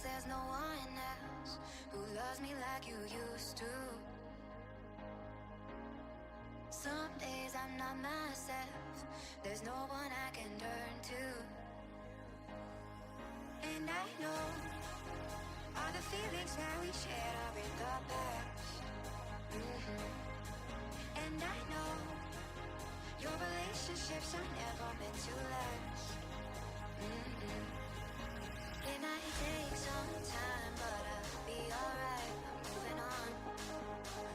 there's no one else who loves me like you used to. Some days I'm not myself, there's no one I can turn to. And I know all the feelings that we shared are in the past. And I know your relationships are never meant to last. It might take some time, but I'll be alright. I'm moving on,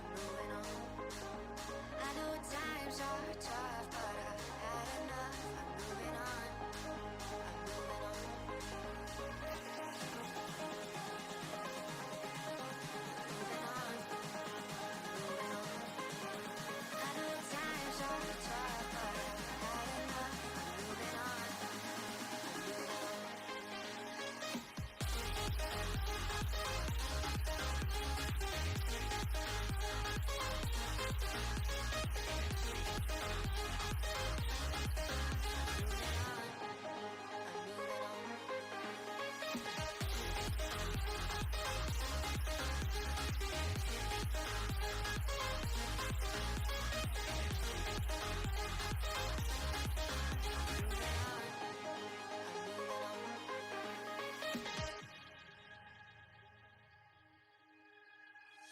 moving on. I know times are tough, but I've had enough. I'm moving on, I'm moving on. Moving on, moving on. I know times are tough, but I've had enough. I'm moving on, I'm moving on.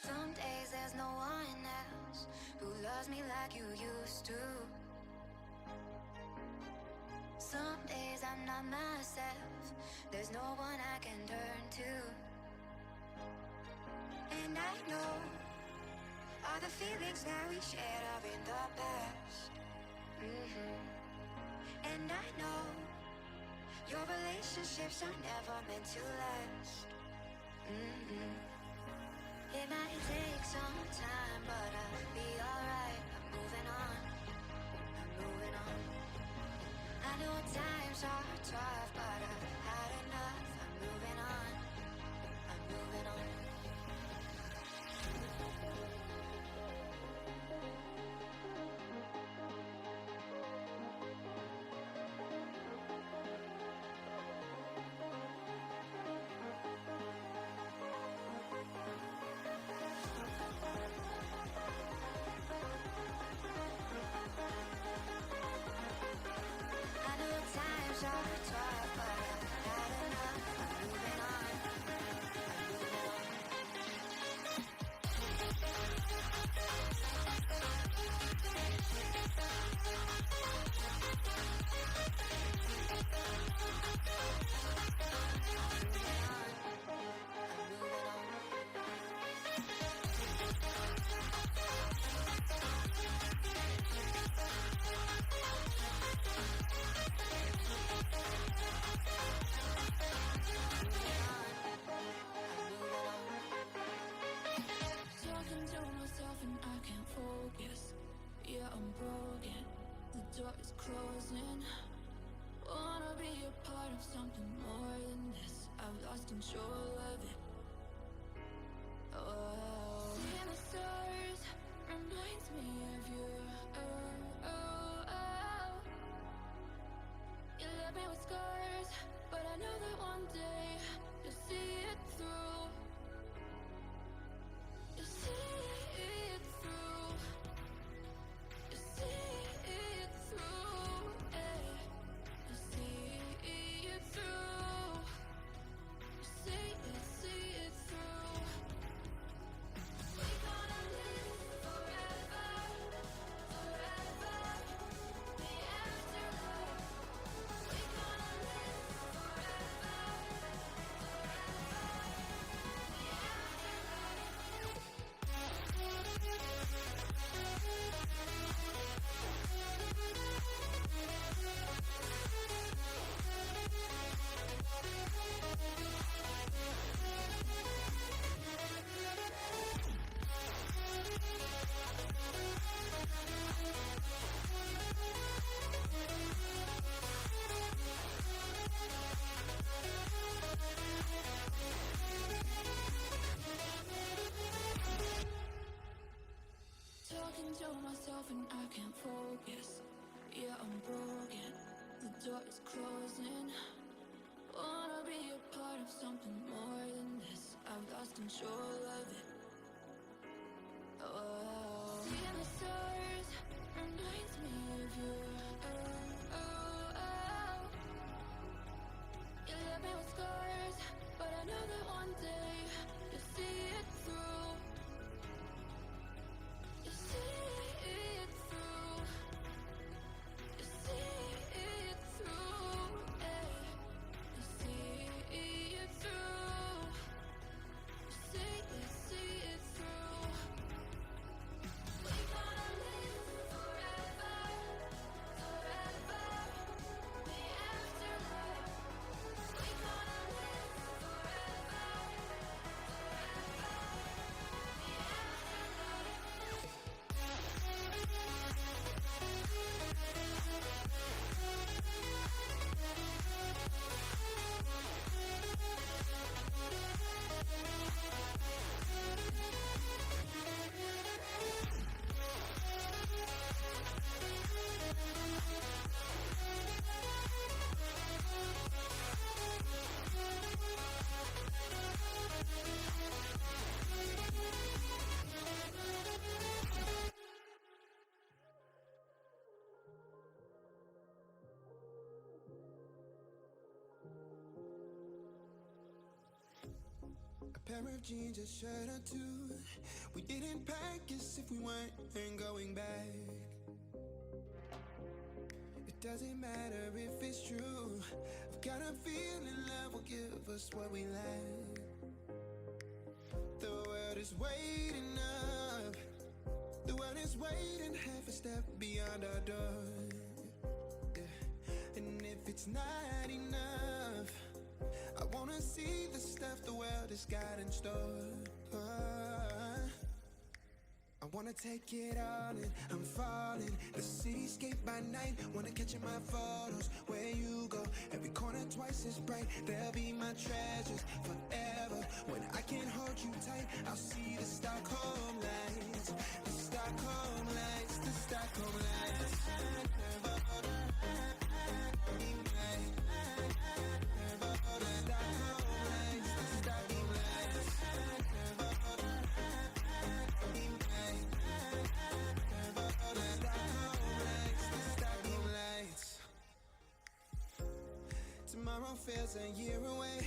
Some days there's no one else who loves me like you used to. Some days I'm not myself, there's no one I can turn to. And I know all the feelings that we shared are in the past. And I know your relationships are never meant to last. Mm-mm. It might take some time, but I'll be alright. I'm moving on, I'm moving on. I know times are tough, but I've had enough. I'm moving on, I'm moving on. I know times are tough, but I've had enough. I'm moving on, I'm moving on. Talking to myself and I can't focus. Yeah, I'm broken. The door is closing. Wanna be a part of something more than this. I've lost control of it. Oh, seeing the stars reminds me of you. Oh, oh, oh. You left me with scars, but I know that one day you'll see it through. You see it through. You see it through. Eh. You see it through. You see it through. We gonna live forever, forever. The afterlife. We gonna live forever, forever. The Talking to myself and I can't focus. Yeah, I'm broken. The door is closing. Wanna be a part of something more than this. I've lost control of it. Oh, seeing the stars reminds me of you. Oh, oh, oh. You left me with scars, but I know that one day you'll see it through. You see it through. You see it through. Eh. You see it through. You see it through. We gonna live forever, forever. The afterlife. We gonna live forever, forever. The afterlife. A pair of jeans, a shirt or two. We didn't pack as if we weren't going back. It doesn't matter if it's true. I've got a feeling love will give us what we lack. The world is waiting up. The world is waiting half a step beyond our door. Yeah. And if it's not enough, I wanna wanna see the stuff the world has got in store. I wanna take it all in, I'm falling. The cityscape by night, wanna catch in my photos. Where you go, every corner twice as bright. They'll be my treasures forever. When I can't hold you tight, I'll see the Stockholm lights. The Stockholm lights, the Stockholm lights. Tomorrow feels a year away,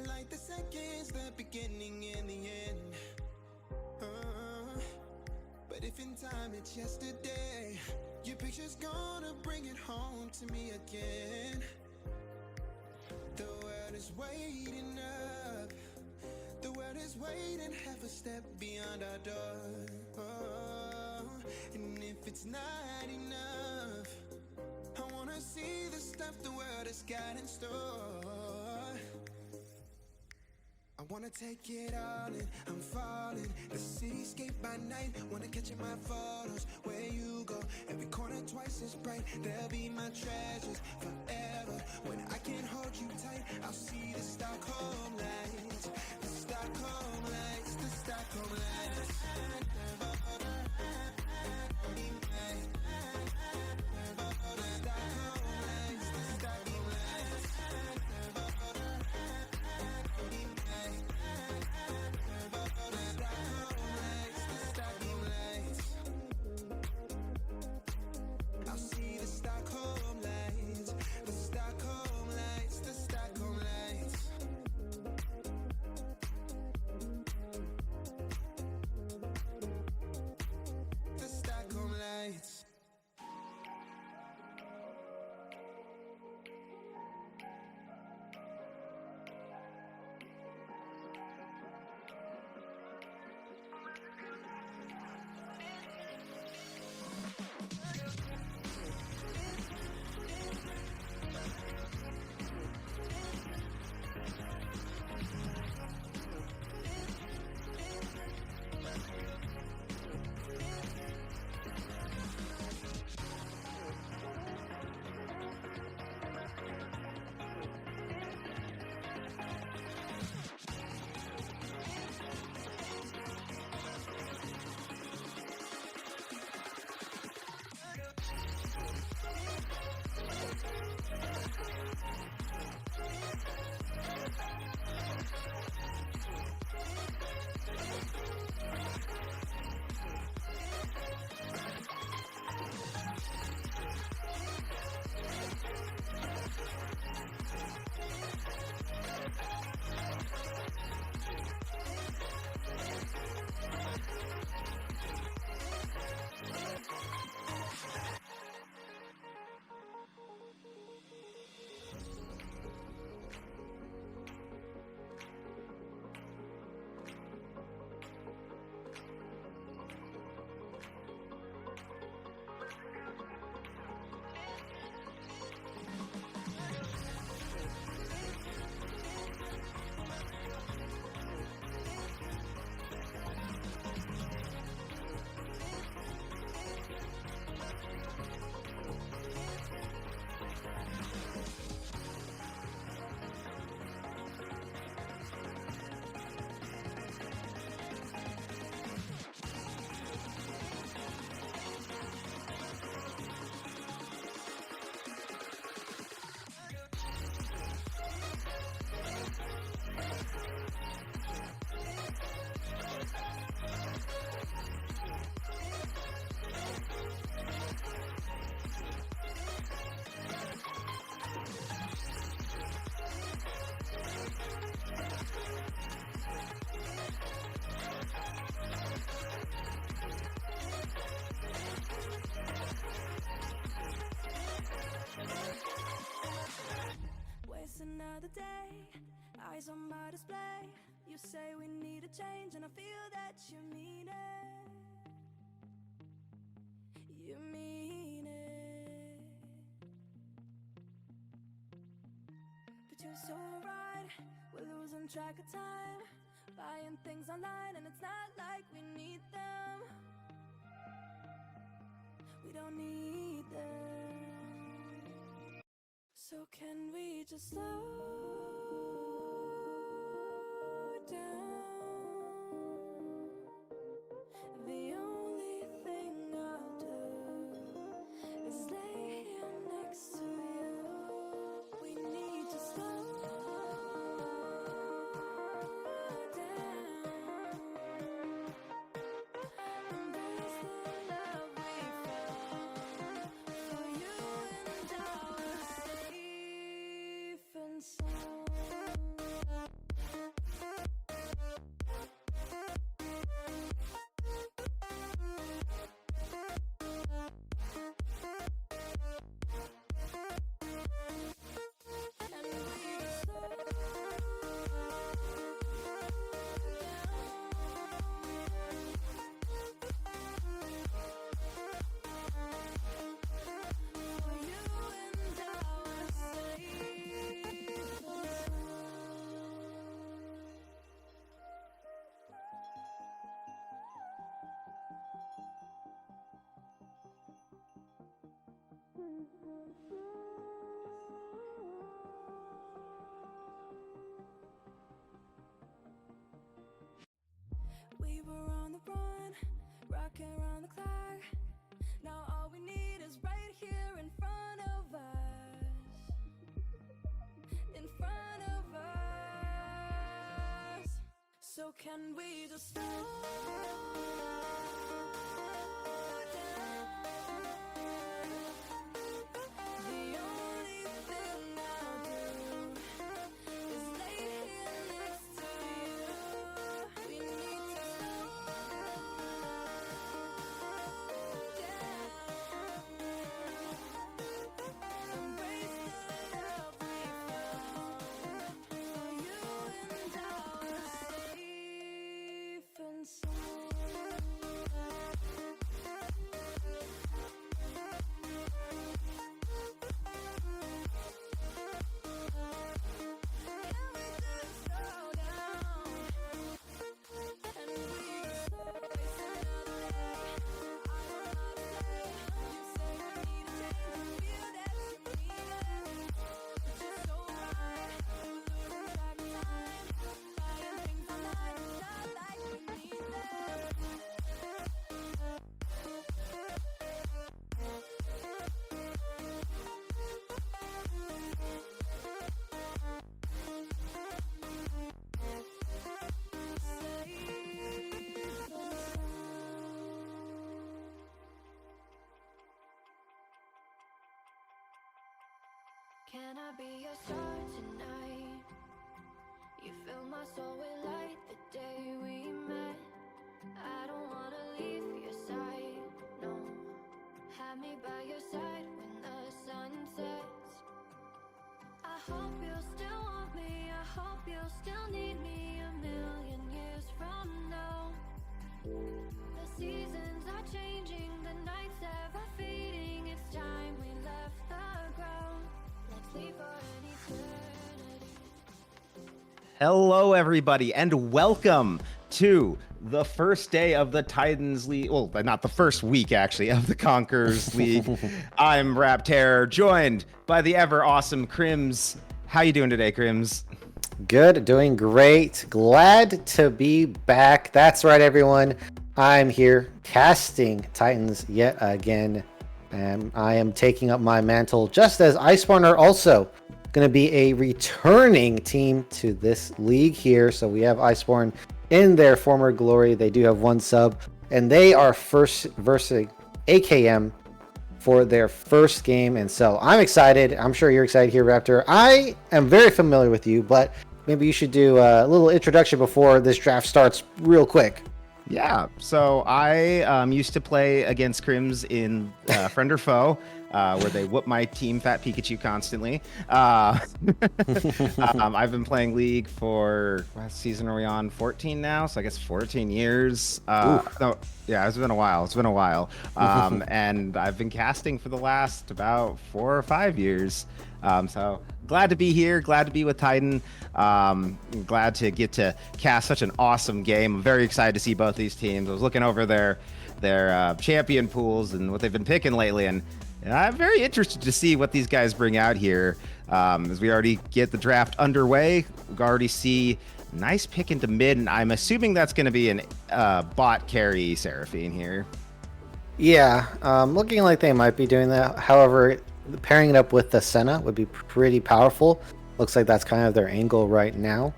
like the seconds, the beginning and the end. But if in time it's yesterday, your picture's gonna bring it home to me again. The world is waiting up, the world is waiting half a step beyond our door. And if it's not enough, I wanna see the stuff the world has got in store. I wanna take it all in, I'm falling. The cityscape by night, wanna catch in my photos. Where you go, every corner twice as bright. They'll be my treasures forever. When I can't hold you tight, I'll see the Stockholm lights. The Stockholm lights, the Stockholm lights. Another day, eyes on my display. You say we need a change, and I feel that you mean it. You mean it. But you're so right, We're losing track of time, buying things online, and it's not like we need them. We don't need them. So can we just slow down? The only thing I'll do is lay here next to you. We need to slow down. Embrace the love we found. For you and I are safe and sound. We were on the run, rocking around the clock. Now all we need is right here in front of us. In front of us. So can we just slow down? The only thing I'll do is lay here next to you. We need to slow down. Embrace the love we found. For you and I are safe and sound. Can we just slow down? And we just waste another day. I don't know how to say. You say you need a change, feel that you need it. But you're so right, we're losing track of time. Buying things online, it's not like we need them. Can I be your star tonight? You fill my soul with light the day we met. I don't wanna leave your side, no. Have me by your side when the sun sets. I hope you'll still want me, I hope you'll still need me a million years from now. The seasons are changing, the nights ever fading. It's time we left the ground. Let's leave for an eternity. Hello, everybody, and welcome to the first day of the Titans League. Well, not the first week, actually, of the Conquerors League. I'm Rap Terror, joined by the ever awesome Crims. How you doing today, Crims? Good, doing great. Glad to be back. That's right, everyone. I'm here casting Titans yet again. And I am taking up my mantle, just as Iceborn are also going to be a returning team to this league here. So we have Iceborn in their former glory. They do have one sub, and they are first versus AKM for their first game. And so I'm excited. I'm sure you're excited here, Raptor. I am very familiar with you, but maybe you should do a little introduction before this draft starts real quick. Yeah, so I used to play against Crims in Friend or Foe. where they whoop my team Fat Pikachu constantly. I've been playing League for, what season are we on? 14 now, so I guess 14 years. No, yeah, it's been a while. It's been a while. And I've been casting for the last about 4 or 5 years. So glad to be here. Glad to be with Titan. Glad to get to cast such an awesome game. I'm very excited to see both these teams. I was looking over their champion pools and what they've been picking lately, and I'm very interested to see what these guys bring out here. As we already get the draft underway, we already see nice pick into mid, and I'm assuming that's going to be an bot carry Seraphine here. Yeah, looking like they might be doing that. However, pairing it up with the Senna would be pretty powerful. Looks like that's kind of their angle right now.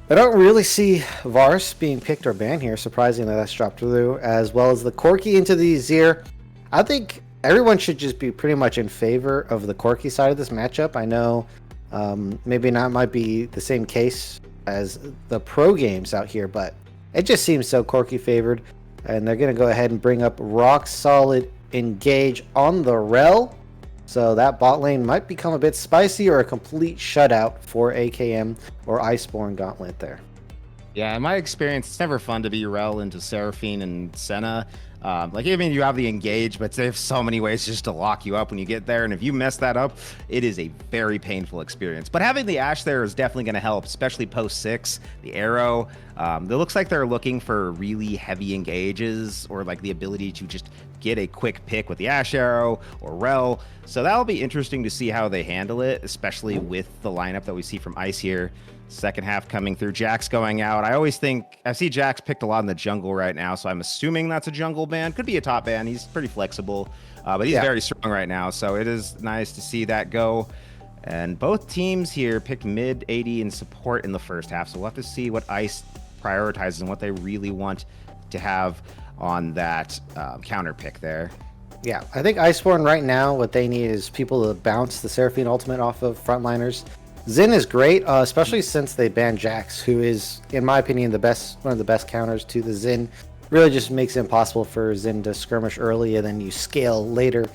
I don't really see Vars being picked or banned here. Surprisingly, that's dropped through, as well as the Corki into the Azir. I think everyone should just be pretty much in favor of the Corki side of this matchup. I know maybe not might be the same case as the pro games out here, but it just seems so Corki favored. And they're going to go ahead and bring up rock solid engage on the Rel. So that bot lane might become a bit spicy or a complete shutout for AKM or Iceborn Gauntlet there. Yeah, in my experience, it's never fun to be Rel into Seraphine and Senna. Like, even you have the engage, but they have so many ways just to lock you up when you get there. And if you mess that up, it is a very painful experience. But having the Ashe there is definitely going to help, especially post 6, the arrow. It looks like they're looking for really heavy engages or like the ability to just get a quick pick with the Ashe arrow or Rel. So that'll be interesting to see how they handle it, especially with the lineup that we see from Ice here. Second half coming through, Jax going out. I always think, I see Jax picked a lot in the jungle right now, so I'm assuming that's a jungle ban. Could be a top ban. He's pretty flexible, but he's very strong right now, so it is nice to see that go. And both teams here picked mid, AD, and support in the first half, so we'll have to see what Ice prioritizes and what they really want to have on that counter pick there. Yeah, I think Iceborn right now, what they need is people to bounce the Seraphine ultimate off of frontliners. Xin is great, especially since they banned Jax, who is, in my opinion, one of the best counters to the Xin. Really just makes it impossible for Xin to skirmish early and then you scale later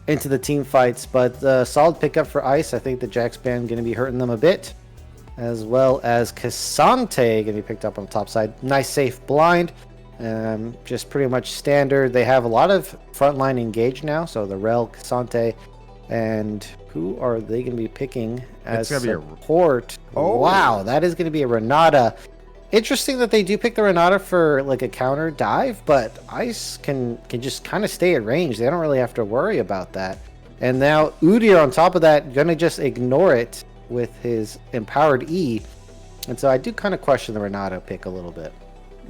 into the team fights. But solid pickup for Ice. I think the Jax ban going to be hurting them a bit, as well as Cassante going to be picked up on the top side. Nice safe blind, just pretty much standard. They have a lot of frontline engage now, so the Rel, Cassante, and who are they going to be picking as support? Wow, that is going to be a Renata. Interesting that they do pick the Renata for like a counter dive, but Ice can just kind of stay at range. They don't really have to worry about that. And now Udyr on top of that, going to just ignore it with his empowered E. And so I do kind of question the Renata pick a little bit.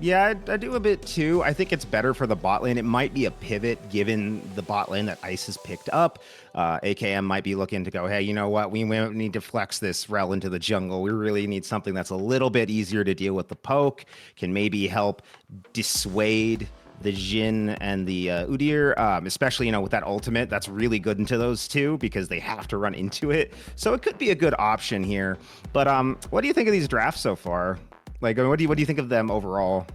Yeah, I do a bit too. I think it's better for the bot lane. It might be a pivot given the bot lane that Ice has picked up. AKM might be looking to go, hey, you know what? We need to flex this Rel into the jungle. We really need something that's a little bit easier to deal with the poke, can maybe help dissuade the Jhin and the Udyr, especially, with that ultimate. That's really good into those two because they have to run into it. So it could be a good option here. But what do you think of these drafts so far? Like, what do you think of them overall?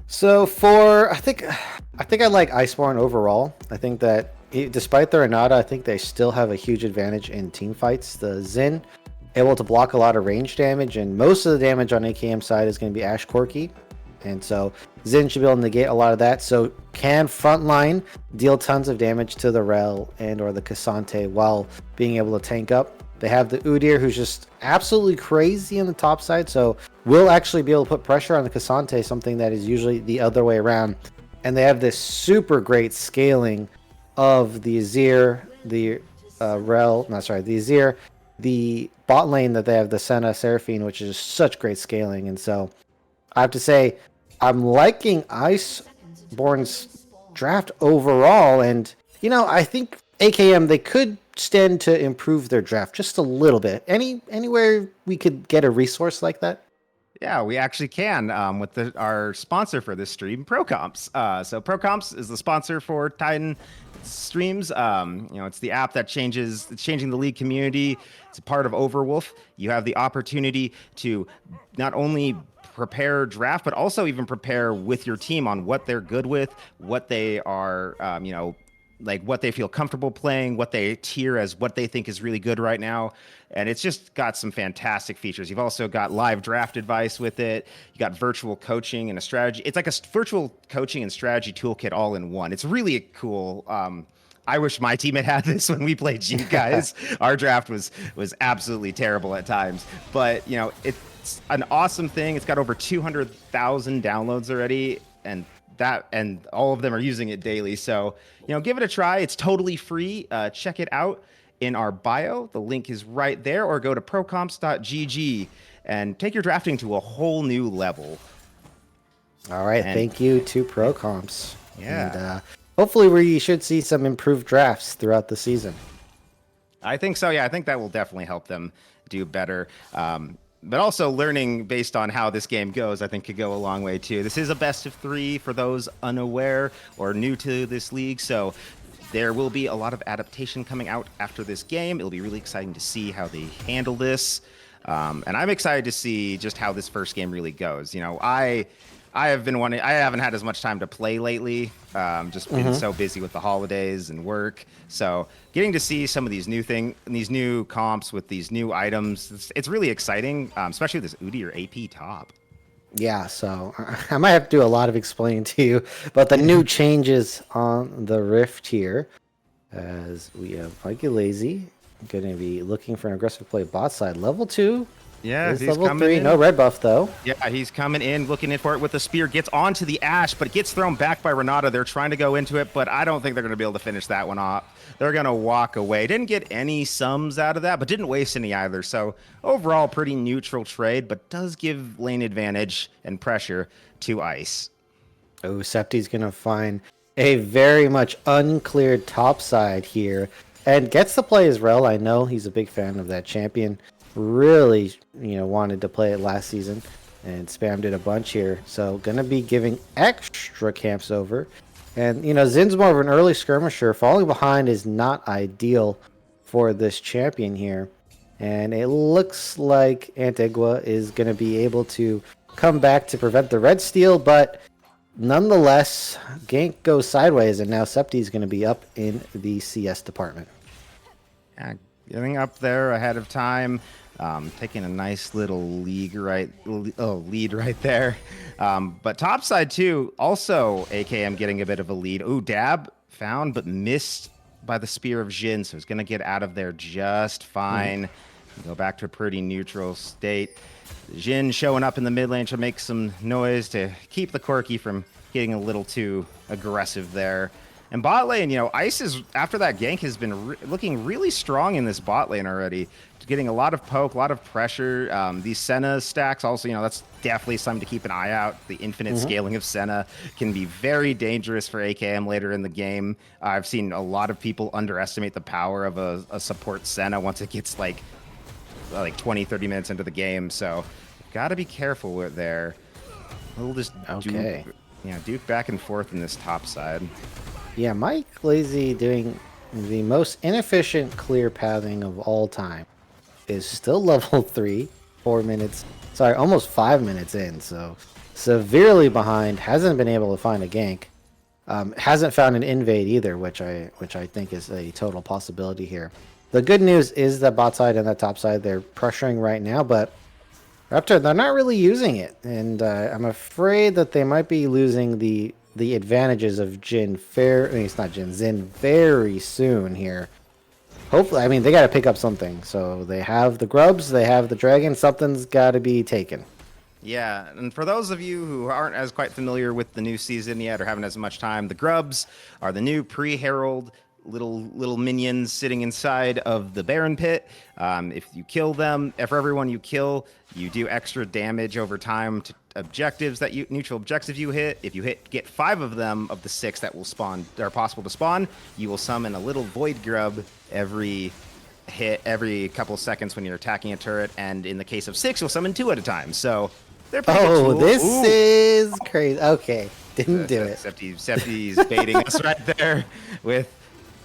So I think I like Iceborn overall. I think that despite their Renata, I think they still have a huge advantage in team fights. The Xin able to block a lot of range damage, and most of the damage on AKM side is going to be Ashe Corki. And so Xin should be able to negate a lot of that. So can frontline deal tons of damage to the Rel and or the Cassante while being able to tank up. They have the Udyr, who's just absolutely crazy in the top side, so will actually be able to put pressure on the Cassante, something that is usually the other way around. And they have this super great scaling of the Azir, the Azir, the bot lane that they have, the Senna Seraphine, which is such great scaling. And so I have to say, I'm liking Iceborn's draft overall, and I think AKM, they could stand to improve their draft just a little bit. Anywhere we could get a resource like that? Yeah, we actually can with our sponsor for this stream, ProComps. So ProComps is the sponsor for Titan streams. It's the app that it's changing the League community. It's a part of Overwolf. You have the opportunity to not only prepare draft, but also even prepare with your team on what they're good with, what they are, like what they feel comfortable playing, what they tier as what they think is really good right now. And it's just got some fantastic features. You've also got live draft advice with it. You got virtual coaching and a strategy. It's like a virtual coaching and strategy toolkit all in one. It's really cool. I wish my team had this when we played you guys. Our draft was absolutely terrible at times, but you know, it's an awesome thing. It's got over 200,000 downloads already, and all of them are using it daily. So, you know, give it a try. It's totally free. Check it out in our bio. The link is right there, or go to procomps.gg and take your drafting to a whole new level. All right. Thank you to ProComps. Yeah. And, hopefully we should see some improved drafts throughout the season. I think so. Yeah, I think that will definitely help them do better. But also learning based on how this game goes, I think could go a long way too. This is a best of 3 for those unaware or new to this league. So there will be a lot of adaptation coming out after this game. It'll be really exciting to see how they handle this. And I'm excited to see just how this first game really goes. You know, I haven't had as much time to play lately. Just been so busy with the holidays and work. So getting to see some of these new comps with these new items, it's really exciting, especially with this Udi or AP top. Yeah, so I might have to do a lot of explaining to you about the new changes on the Rift here. As we have Mikey Lazy going to be looking for an aggressive play bot side. Level 2. Yeah, he's he's level coming 3. in. No red buff, though. Yeah, he's coming in, looking in for it with the spear. Gets onto the Ash, but gets thrown back by Renata. They're trying to go into it, but I don't think they're going to be able to finish that one off. They're going to walk away. Didn't get any sums out of that, but didn't waste any either. So overall, pretty neutral trade, but does give lane advantage and pressure to Ice. Oh, Septi's going to find a very much uncleared top side here and gets to play as Rel. I know he's a big fan of that champion. Really, wanted to play it last season and spammed it a bunch here. So going to be giving extra camps over. And, Zin's more of an early skirmisher. Falling behind is not ideal for this champion here. And it looks like Antigua is going to be able to come back to prevent the red steal, but nonetheless, gank goes sideways, and now Septi is going to be up in the CS department. Yeah, getting up there ahead of time, taking a nice little lead right there. But topside too, also AKM getting a bit of a lead. Ooh, Dab found but missed by the spear of Jin, so he's going to get out of there just fine. Go back to a pretty neutral state. Jin showing up in the mid lane to make some noise to keep the Corki from getting a little too aggressive there. And bot lane, Ice is, after that gank, has been looking really strong in this bot lane already. Getting a lot of poke, a lot of pressure. These Senna stacks also, that's definitely something to keep an eye out. The infinite scaling of Senna can be very dangerous for AKM later in the game. I've seen a lot of people underestimate the power of a support Senna once it gets like 20, 30 minutes into the game. So got to be careful with there. We'll just duke back and forth in this top side. Yeah, Mike Lazy doing the most inefficient clear pathing of all time is still level 3, 4 minutes, almost 5 minutes in, so severely behind, hasn't been able to find a gank, hasn't found an invade either, which I think is a total possibility here. The good news is that bot side and that top side, they're pressuring right now, but Raptor, they're not really using it, and I'm afraid that they might be losing the advantages of Zin very soon here. Hopefully, they got to pick up something. So they have the grubs, they have the dragon. Something's got to be taken. Yeah, and for those of you who aren't as quite familiar with the new season yet or haven't as much time, the grubs are the new pre-herald little minions sitting inside of the Baron Pit. If you kill them, for everyone you kill, you do extra damage over time to objectives neutral objectives you hit. If you get 5 of them of the 6 that will spawn, are possible to spawn, you will summon a little void grub every couple seconds when you're attacking a turret, and in the case of 6, you'll summon 2 at a time. So they're pretty cool. This is crazy. Okay, didn't do it. Septi's baiting us right there with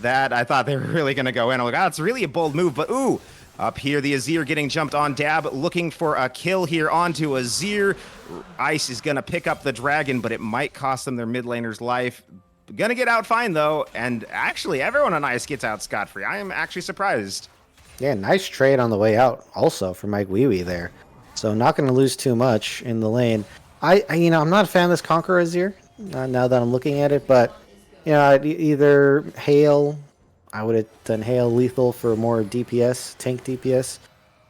that. I thought they were really going to go in. I'm like, it's really a bold move, but ooh, up here the Azir getting jumped on. Dab looking for a kill here onto Azir. Ice is going to pick up the dragon, but it might cost them their mid laner's life. gonna get out fine though, and actually everyone on Ice gets out scot-free. I am actually surprised. Yeah, nice trade on the way out also for Mike Wee there. So not going to lose too much in the lane. I'm not a fan of this Conqueror Azir now that I'm looking at it, but either Hail, I would have done Hail lethal for more DPS, tank DPS,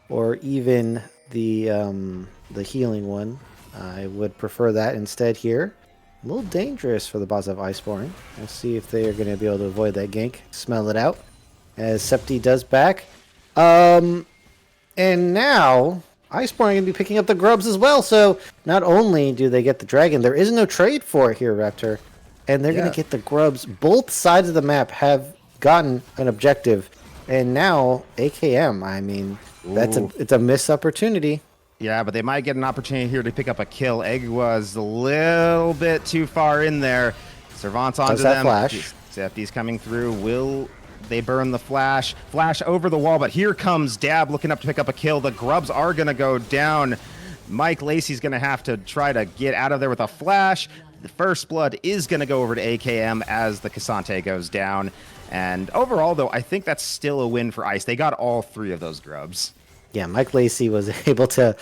or even the healing one. I would prefer that instead here. A little dangerous for the boss of Iceborn. We'll see if they are going to be able to avoid that gank. Smell it out as Septi does back. And now Iceborn are going to be picking up the grubs as well. So not only do they get the dragon, there is no trade for it here, Raptor. And they're going to get the grubs. Both sides of the map have gotten an objective. And now AKM, I mean, it's a missed opportunity. Yeah, but they might get an opportunity here to pick up a kill. Egg was a little bit too far in there. Servant's onto them. Flash. Septi's coming through. Will they burn the flash? Flash over the wall, but here comes Dab looking up to pick up a kill. The grubs are going to go down. Mike Lacey's going to have to try to get out of there with a flash. The first blood is going to go over to AKM as the Cassante goes down. And overall, though, I think that's still a win for Ice. They got all 3 of those grubs. Yeah, Mike Lacey was able to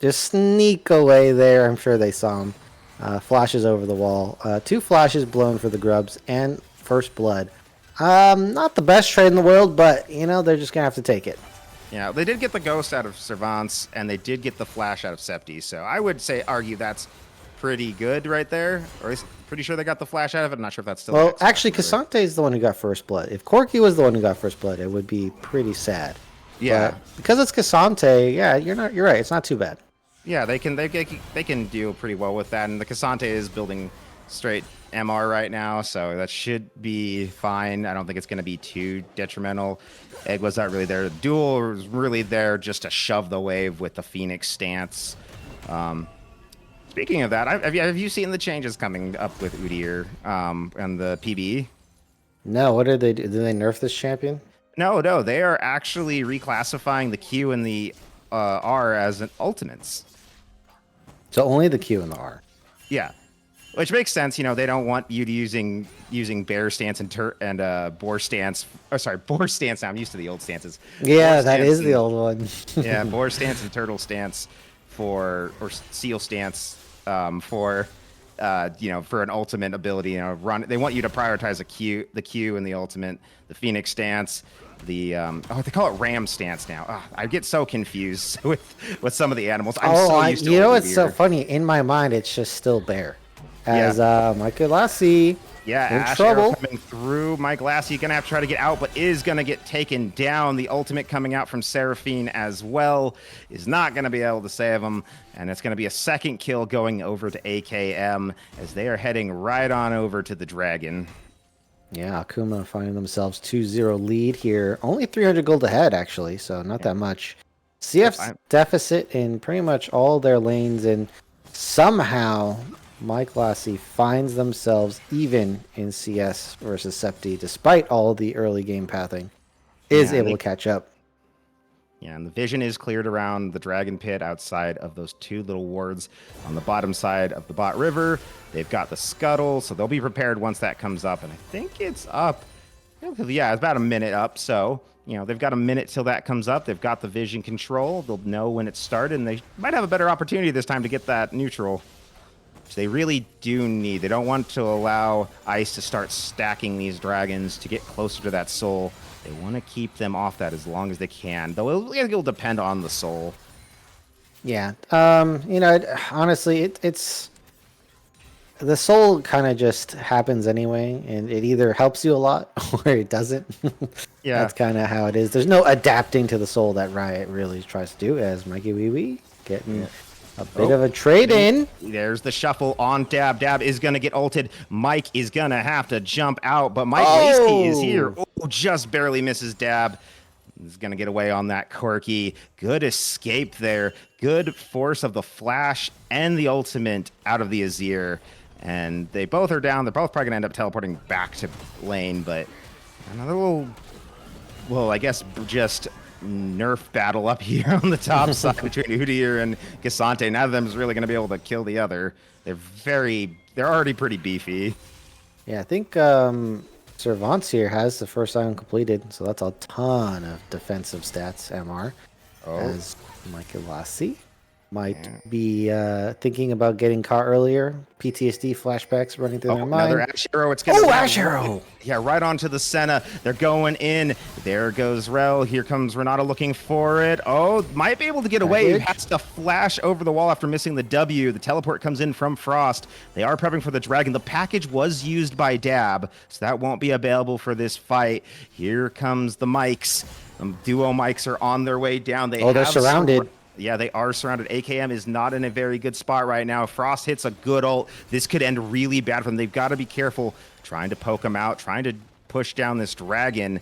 just sneak away there. I'm sure they saw him. Flashes over the wall. 2 flashes blown for the grubs and first blood. Not the best trade in the world, but, they're just going to have to take it. Yeah, they did get the ghost out of Servants, and they did get the flash out of Septi. So I would argue that's pretty good right there. Or at least pretty sure they got the flash out of it. I'm not sure if that's still... Well, actually, Cassante is the one who got first blood. If Corky was the one who got first blood, it would be pretty sad. Yeah, but because it's Cassante, you're right. It's not too bad. Yeah, they can deal pretty well with that, and the Cassante is building straight MR right now, so that should be fine. I don't think it's going to be too detrimental. Egg was not really there. The duel was really there just to shove the wave with the Phoenix stance. Speaking of that, have you seen the changes coming up with Udyr and the PB? No, what did they do? Did they nerf this champion? No, they are actually reclassifying the Q and the R as an ultimates. So only the Q and the R. Yeah, which makes sense. They don't want you to using bear stance and boar stance. Oh, sorry, boar stance. Now I'm used to the old stances. Yeah, that is the old one. Yeah, boar stance and turtle stance or seal stance for an ultimate ability. Run. They want you to prioritize the Q and the ultimate, the Phoenix stance. They call it Ram stance now. I get so confused with some of the animals. I'm so used to it's so funny. In my mind, it's just still bear. As Michael Lassie in Ash trouble. Arrow coming through. Mike Lassie gonna have to try to get out, but is gonna get taken down. The ultimate coming out from Seraphine as well is not gonna be able to save him, and it's gonna be a second kill going over to AKM as they are heading right on over to the dragon. Yeah, Akuma finding themselves 2-0 lead here. Only 300 gold ahead, actually, so not that much. CF's deficit in pretty much all their lanes, and somehow Mike Lassie finds themselves even in CS versus Septi, despite all the early game pathing, is able to catch up. Yeah, and the vision is cleared around the Dragon Pit outside of those 2 little wards on the bottom side of the bot river. They've got the scuttle, so they'll be prepared once that comes up. And I think it's up. Yeah, it's about a minute up. So, they've got a minute till that comes up. They've got the vision control. They'll know when it started, and they might have a better opportunity this time to get that neutral. Which they really do need. They don't want to allow Ice to start stacking these dragons to get closer to that soul. They want to keep them off that as long as they can, though it'll depend on the soul. Yeah, honestly, it's the soul kind of just happens anyway, and it either helps you a lot or it doesn't. Yeah, that's kind of how it is. There's no adapting to the soul that Riot really tries to do, as Mikey Wee Wee getting a bit of a trade in. There's the shuffle on Dab. Dab is going to get ulted. Mike is going to have to jump out, but Mike Lacey is here. Oh, just barely misses Dab. He's going to get away on that Corky. Good escape there. Good force of the flash and the ultimate out of the Azir. And they both are down. They're both probably going to end up teleporting back to lane, but another little, I guess just nerf battle up here on the top side between Udyr and Cassante. None of them is really going to be able to kill the other. They're already pretty beefy. Yeah, I think Servants here has the first item completed, so that's a ton of defensive stats, MR. Oh. As Michaelasi might Yeah. be thinking about getting caught earlier. PTSD flashbacks running through their Another mind. Ash Arrow. It's gonna Oh, land Ash Arrow! Yeah, right onto the Senna. They're going in. There goes Rel. Here comes Renata looking for it. Oh, might be able to get away. He has to flash over the wall after missing the W. The teleport comes in from Frost. They are prepping for the dragon. The package was used by Dab, so that won't be available for this fight. Here comes the mics. Duo mics are on their way down. They're surrounded. Yeah, they are surrounded. AKM is not in a very good spot right now. Frost hits a good ult. This could end really bad for them. They've got to be careful trying to poke him out, trying to push down this dragon.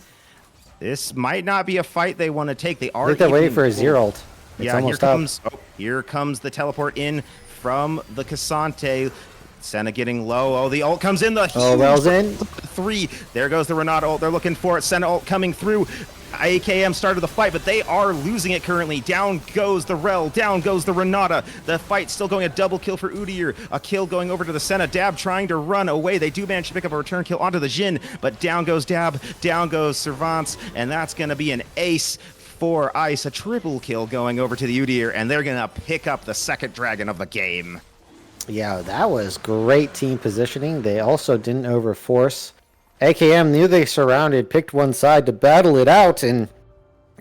This might not be a fight they want to take. They are. I think they're waiting for a zero ult. It's yeah, almost here comes the teleport in from the Cassante. Senna getting low. Oh, the ult comes in. Rel's in. 3. There goes the Renata ult. They're looking for it. Senna ult coming through. AKM started the fight, but they are losing it currently. Down goes the Rel. Down goes the Renata. The fight's still going. A double kill for Udyr. A kill going over to the Senna. Dab trying to run away. They do manage to pick up a return kill onto the Jhin, but down goes Dab. Down goes Servants, and that's going to be an ace for Ice. A triple kill going over to the Udyr, and they're going to pick up the second dragon of the game. Yeah, that was great team positioning. They also didn't overforce. AKM knew they surrounded, picked one side to battle it out, and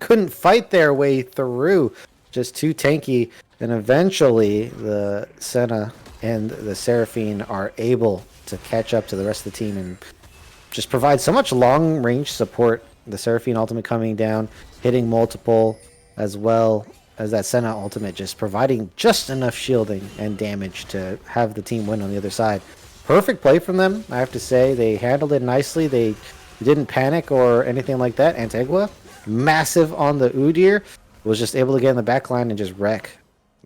couldn't fight their way through. Just too tanky. And eventually, the Senna and the Seraphine are able to catch up to the rest of the team and just provide so much long-range support. The Seraphine ultimate coming down, hitting multiple, as well as that Senna ultimate, just providing just enough shielding and damage to have the team win on the other side. Perfect play from them, I have to say. They handled it nicely. They didn't panic or anything like that. Antigua, massive on the Udyr, was just able to get in the back line and just wreck.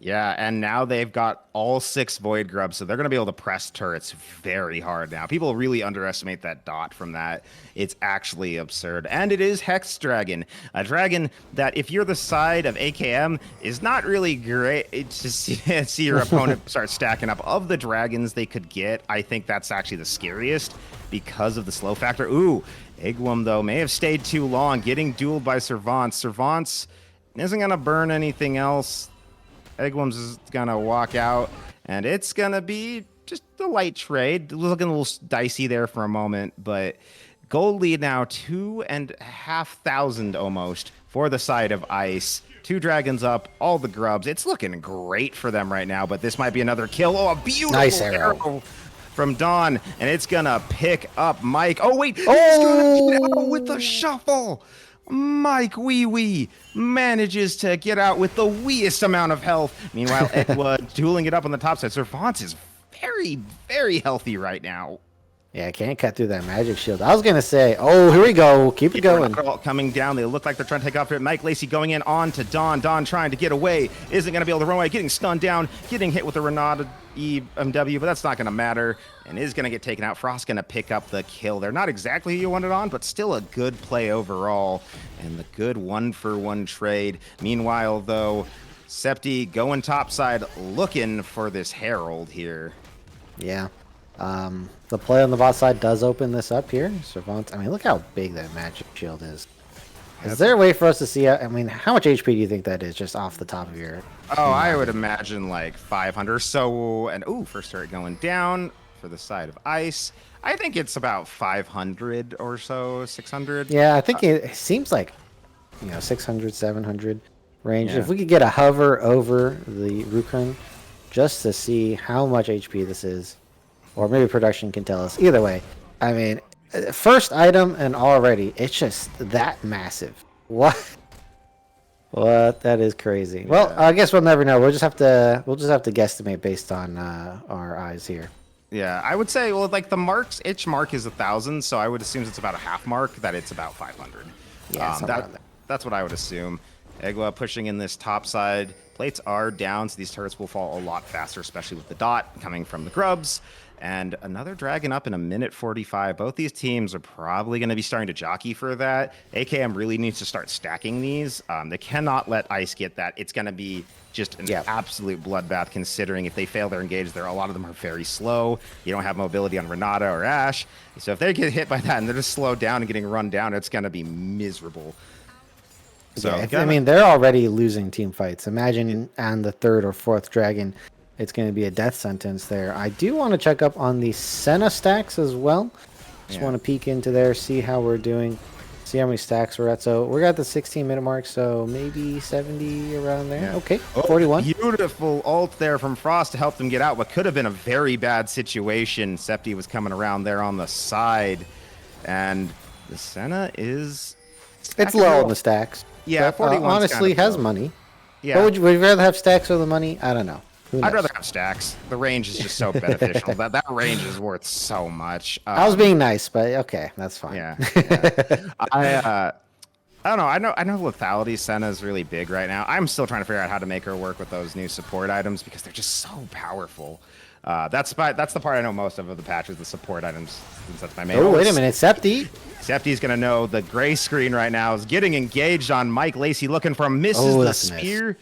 Yeah, and now they've got all 6 Void Grubs, so they're going to be able to press turrets very hard now. People really underestimate that dot from that. It's actually absurd. And it is Hex Dragon, a dragon that, if you're the side of AKM, is not really great. It's just see your opponent start stacking up. Of the dragons they could get, I think that's actually the scariest because of the slow factor. Ooh, Igwam, though, may have stayed too long, getting dueled by Servants. Servants isn't going to burn anything else. Eggwums is gonna walk out, and it's gonna be just a light trade. Looking a little dicey there for a moment, but gold lead now 2,500 almost for the side of Ice. 2 dragons up, all the grubs. It's looking great for them right now, but this might be another kill. Oh, a beautiful nice arrow from Dawn, and it's gonna pick up Mike. Oh wait, he's gonna get out with the shuffle. Mike Wee Wee manages to get out with the weeest amount of health. Meanwhile, Ekwa dueling it up on the top side. Servants is very, very healthy right now. Yeah, can't cut through that magic shield. I was going to say, oh, here we go. Keep it going. Coming down. They look like they're trying to take off here. Mike Lacey going in on to Dawn. Dawn trying to get away. Isn't going to be able to run away. Getting stunned down. Getting hit with the Renata EMW, but that's not going to matter. And is going to get taken out. Frost going to pick up the kill. They're not exactly who you wanted on, but still a good play overall. And the good 1-for-1 trade. Meanwhile, though, Septi going topside looking for this Herald here. Yeah. The play on the bot side does open this up here. Servant, I mean, look how big that magic shield is. Is there a way for us to see? I mean, how much HP do you think that is, just off the top of your? Oh, I would imagine like 500 or so. And ooh, first turret going down for the side of Ice. I think it's about 500 or so, 600. Yeah, I think it seems like, 600, 700 range. Yeah. If we could get a hover over the Rukun, just to see how much HP this is. Or maybe production can tell us. Either way, I mean, first item and already, it's just that massive. What? What? That is crazy. Yeah. Well, I guess we'll never know. We'll just have to guesstimate based on our eyes here. Yeah, I would say, well, like the itch mark is 1,000, so I would assume it's about a half mark, that it's about 500. Yeah, that's what I would assume. Egwa pushing in this top side. Plates are down, so these turrets will fall a lot faster, especially with the dot coming from the grubs. And another dragon up in a minute 45. Both these teams are probably going to be starting to jockey for that. AKM really needs to start stacking these. They cannot let Ice get that. It's going to be just an absolute bloodbath, considering if they fail their engage, a lot of them are very slow. You don't have mobility on Renata or Ashe. So if they get hit by that and they're just slowed down and getting run down, it's going to be miserable. So I mean, they're already losing team fights. Imagine on the 3rd or 4th dragon, it's going to be a death sentence there. I do want to check up on the Senna stacks as well. Just want to peek into there, see how we're doing, see how many stacks we're at. So we're at the 16-minute mark, so maybe 70 around there. Okay, 41. Beautiful ult there from Frost to help them get out. What could have been a very bad situation. Septi was coming around there on the side, and the Senna is... It's low on the stacks. Yeah, 41 honestly has low. money. Yeah. But would you rather have stacks or the money? I don't know. I'd rather have stacks. The range is just so beneficial. that range is worth so much. I was being nice, but okay, that's fine. Yeah. I don't know. I know lethality Senna is really big right now. I'm still trying to figure out how to make her work with those new support items because they're just so powerful. That's the part I know most of the patch is the support items. Since that's my main. Oh, wait a minute, Septi. Septi's gonna know the gray screen right now is getting engaged on Mike Lacey, looking for him, misses the spear.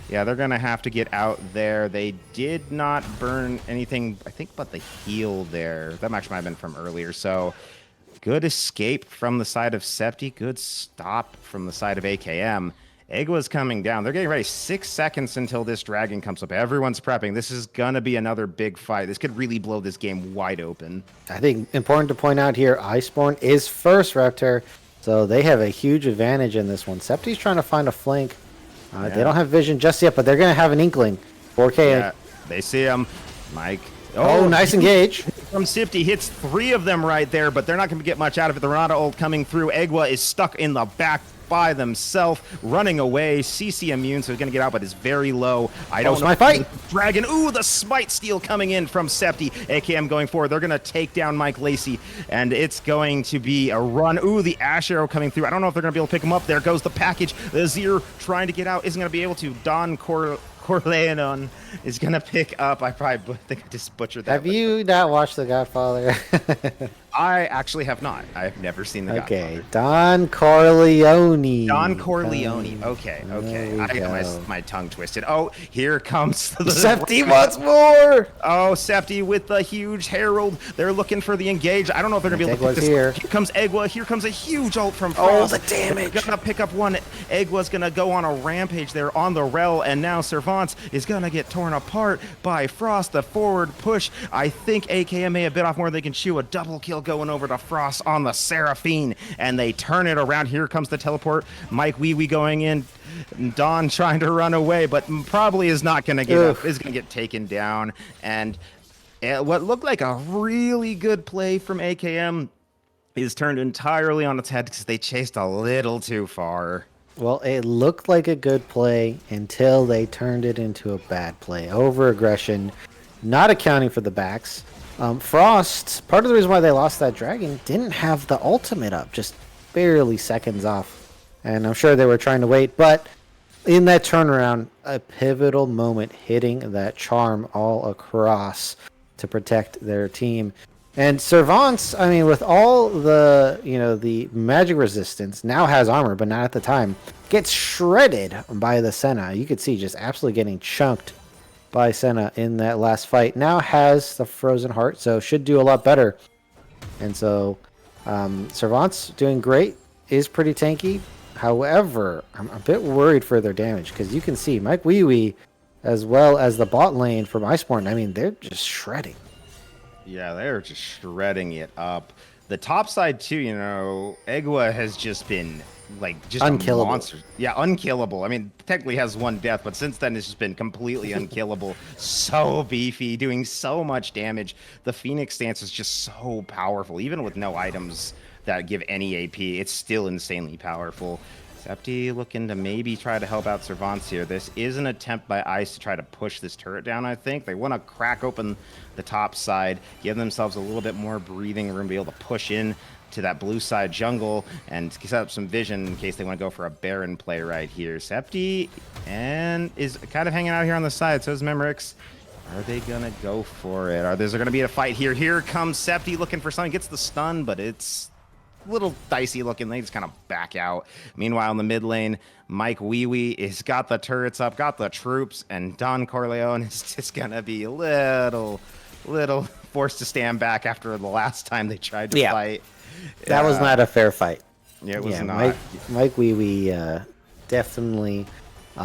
Yeah, they're gonna have to get out there. They did not burn anything, I think, but the heal there. That actually might have been from earlier. So good escape from the side of Septi. Good stop from the side of AKM. Egwa's coming down. They're getting ready. 6 seconds until this dragon comes up. Everyone's prepping. This is going to be another big fight. This could really blow this game wide open. I think important to point out here, Iceborn is first, Raptor. So they have a huge advantage in this one. Septi's trying to find a flank. They don't have vision just yet, but they're going to have an inkling. 4K. Yeah, they see him. Mike. Oh, nice engage. From Sifty hits 3 of them right there, but they're not going to get much out of it. The Renata ult coming through. Egwa is stuck in the back by themselves, running away. CC immune, so he's going to get out, but is very low. I don't know. My fight. Dragon. Ooh, the smite steal coming in from Septi. AKM going forward. They're going to take down Mike Lacey, and it's going to be a run. Ooh, the Ash arrow coming through. I don't know if they're going to be able to pick him up. There goes the package. The Azir trying to get out. Isn't going to be able to. Don Corleone is going to pick up. I probably think I just butchered that. Have you not watched The Godfather? I actually have not. I have never seen The Godfather. Okay, Don Corleone. Don Corleone. Okay. I got my tongue twisted. Oh, here comes the Septi once more. Oh, Septi with the huge herald. They're looking for the engage. I don't know if they're gonna be able to pick this. Here comes Egwa. Here comes a huge ult from Frost. Oh, the damage. They're gonna pick up one. Egwa's gonna go on a rampage there on the rel, and now Servance is gonna get torn apart by Frost. The forward push. I think AKM may have bit off more than they can chew. A double kill going over to Frost on the Seraphine, and they turn it around. Here comes the teleport. Mike Wee Wee going in. Don trying to run away, but probably is not going to get up. Is going to get taken down. And what looked like a really good play from AKM is turned entirely on its head because they chased a little too far. Well, it looked like a good play until they turned it into a bad play. Over-aggression, not accounting for the backs. Frost, part of the reason why they lost that dragon, didn't have the ultimate up, just barely seconds off. And I'm sure they were trying to wait, but in that turnaround, a pivotal moment hitting that charm all across to protect their team. And Servance, I mean, with all the, the magic resistance, now has armor, but not at the time, gets shredded by the Senna. You could see just absolutely getting chunked by Senna in that last fight. Now has the Frozen Heart, so should do a lot better. And so Servance doing great, is pretty tanky. However, I'm a bit worried for their damage because you can see Mike Wee Wee as well as the bot lane from Iceborn. I mean, they're just shredding. Yeah, they're just shredding it up. The top side too, Egwa has just been just unkillable. A monster. Yeah, unkillable. I mean, technically has one death, but since then it's just been completely unkillable. So beefy, doing so much damage. The Phoenix stance is just so powerful, even with no items that give any AP. It's still insanely powerful. Septi looking to maybe try to help out Servance here. This is an attempt by Ice to try to push this turret down, I think. They want to crack open the top side, give themselves a little bit more breathing room, be able to push in to that blue side jungle and set up some vision in case they want to go for a Baron play right here. Septi and is kind of hanging out here on the side, so is Memerix. Are they gonna go for it? Is there gonna be a fight here? Here comes Septi looking for something. Gets the stun, but it's a little dicey looking. They just kind of back out. Meanwhile, in the mid lane, Mike Wee is got the turrets up, got the troops, and Don Corleone is just gonna be a little forced to stand back after the last time they tried to fight. That was not a fair fight. Yeah, it was not. Mike Wee definitely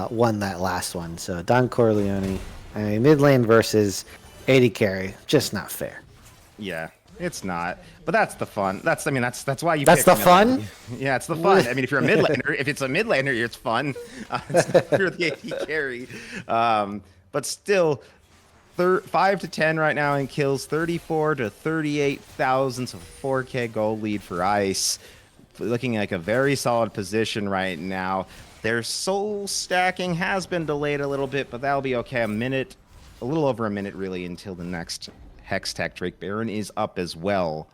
won that last one. So Don Corleone, mid lane versus AD carry, just not fair. Yeah, it's not. But that's the fun. That's why you. That's the fun. Yeah, it's the fun. I mean, if you're a mid laner, if it's a mid laner, it's fun. It's not if you're the AD carry. But still, 5 to 10 right now in kills, 34 to 38,000, so 4K gold lead for Ice. Looking like a very solid position right now. Their soul stacking has been delayed a little bit, but that'll be okay. A little over a minute really until the next Hextech Drake Baron is up as well.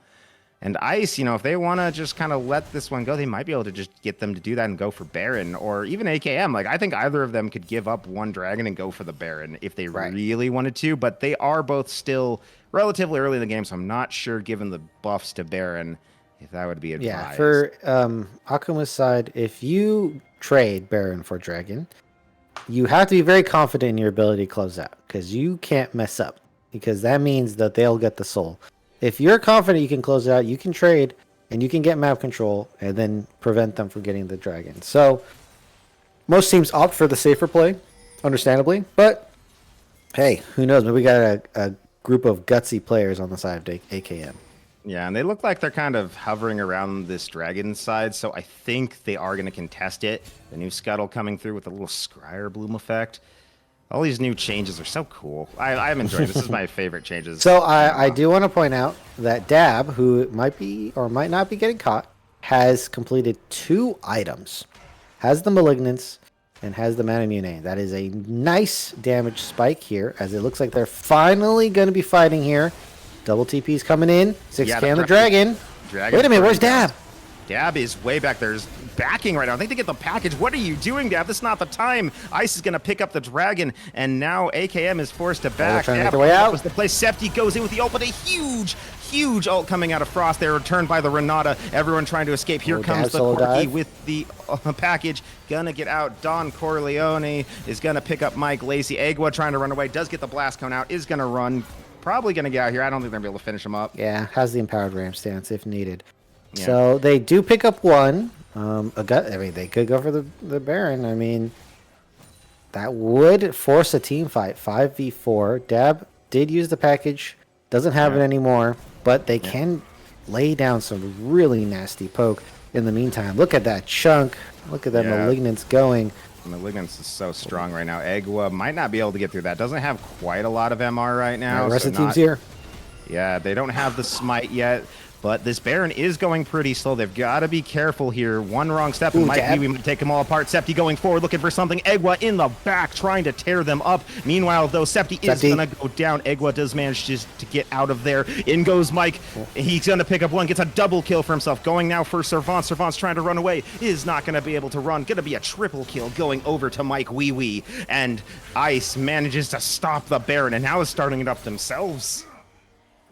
And Ice, if they want to just kind of let this one go, they might be able to just get them to do that and go for Baron, or even AKM. Like, I think either of them could give up one dragon and go for the Baron if they really wanted to, but they are both still relatively early in the game, so I'm not sure, given the buffs to Baron, if that would be advised. Yeah, for Akuma's side, if you trade Baron for Dragon, you have to be very confident in your ability to close out, because you can't mess up, because that means that they'll get the soul. If you're confident you can close out, you can trade, and you can get map control, and then prevent them from getting the Dragon. So, most teams opt for the safer play, understandably, but hey, who knows? Maybe we got a group of gutsy players on the side of AKM. Yeah, and they look like they're kind of hovering around this dragon side, so I think they are going to contest it. The new Scuttle coming through with a little Scryer Bloom effect. All these new changes are so cool. I'm enjoying this. Is my favorite changes. So I do want to point out that Dab, who might be or might not be getting caught, has completed 2 items. Has the Malignance and has the Manamune. That is a nice damage spike here, as it looks like they're finally going to be fighting here. Double TP's coming in. 6K on the Dragon. Wait a minute, where's Dab? Dab is way back there. He's backing right now. I think they get the package. What are you doing, Dab? This is not the time. Ice is going to pick up the Dragon, and now AKM is forced to back. Trying to make their way out. Was the play. Septi goes in with the ult, but a huge ult coming out of Frost. They're returned by the Renata. Everyone trying to escape. Here comes the Corki with the package. Gonna get out. Don Corleone is gonna pick up Mike Lacey. Agua trying to run away. Does get the blast cone out. Is gonna run. Probably going to get out here. I don't think they're going to be able to finish him up. Yeah, has the empowered ramp stance if needed. Yeah. So they do pick up one. They could go for the Baron. I mean, that would force a team fight. 5v4. Dab did use the package. Doesn't have it anymore. But they can lay down some really nasty poke in the meantime. Look at that chunk. Look at that Malignance going. Malignance is so strong right now. Agua might not be able to get through that. Doesn't have quite a lot of MR right now. The rest of the team's here. Yeah, they don't have the smite yet, but this Baron is going pretty slow. They've got to be careful here. One wrong step and we might take them all apart. Septi going forward, looking for something. Agua in the back, trying to tear them up. Meanwhile, though, Septi is going to go down. Agua does manage just to get out of there. In goes Mike. He's going to pick up one, gets a double kill for himself. Going now for Servant. Servant's trying to run away. Is not going to be able to run. Going to be a triple kill going over to Mike Wee. And Ice manages to stop the Baron, and now is starting it up themselves.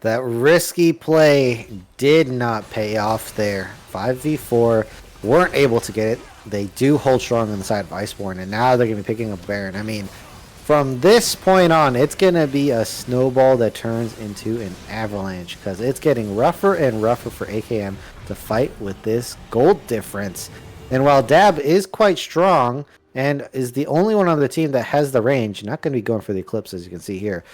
That risky play did not pay off there. 5v4, weren't able to get it. They do hold strong on the side of Iceborn, and now they're going to be picking up Baron. I mean, from this point on, it's going to be a snowball that turns into an avalanche, because it's getting rougher and rougher for AKM to fight with this gold difference. And while Dab is quite strong and is the only one on the team that has the range, not going to be going for the Eclipse, as you can see here.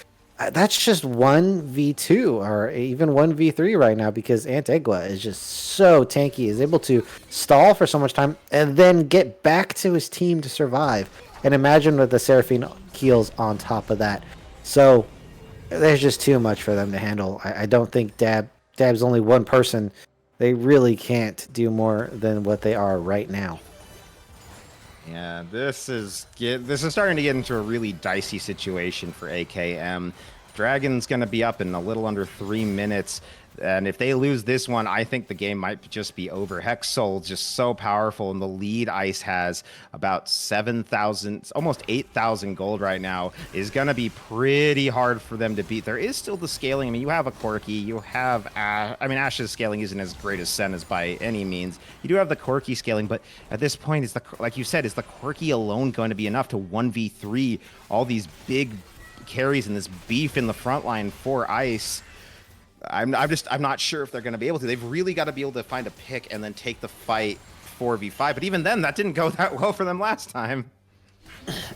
That's just 1v2 or even 1v3 right now, because Antegua is just so tanky. Is able to stall for so much time and then get back to his team to survive. And imagine with the Seraphine heals on top of that. So there's just too much for them to handle. I don't think Dab's only one person. They really can't do more than what they are right now. Yeah, this is starting to get into a really dicey situation for AKM. Dragon's going to be up in a little under 3 minutes. And if they lose this one, I think the game might just be over. Hex Soul just so powerful, and the lead Ice has about 7,000, almost 8,000 gold right now, is going to be pretty hard for them to beat. There is still the scaling. I mean, you have a Corki, you have Ash. I mean, Ash's scaling isn't as great as Senna's by any means. You do have the Corki scaling, but at this point, like you said, is the Corki alone going to be enough to 1v3 all these big carries and this beef in the front line for Ice? I'm not sure if they're going to be able to. They've really got to be able to find a pick and then take the fight 4v5. But even then, that didn't go that well for them last time.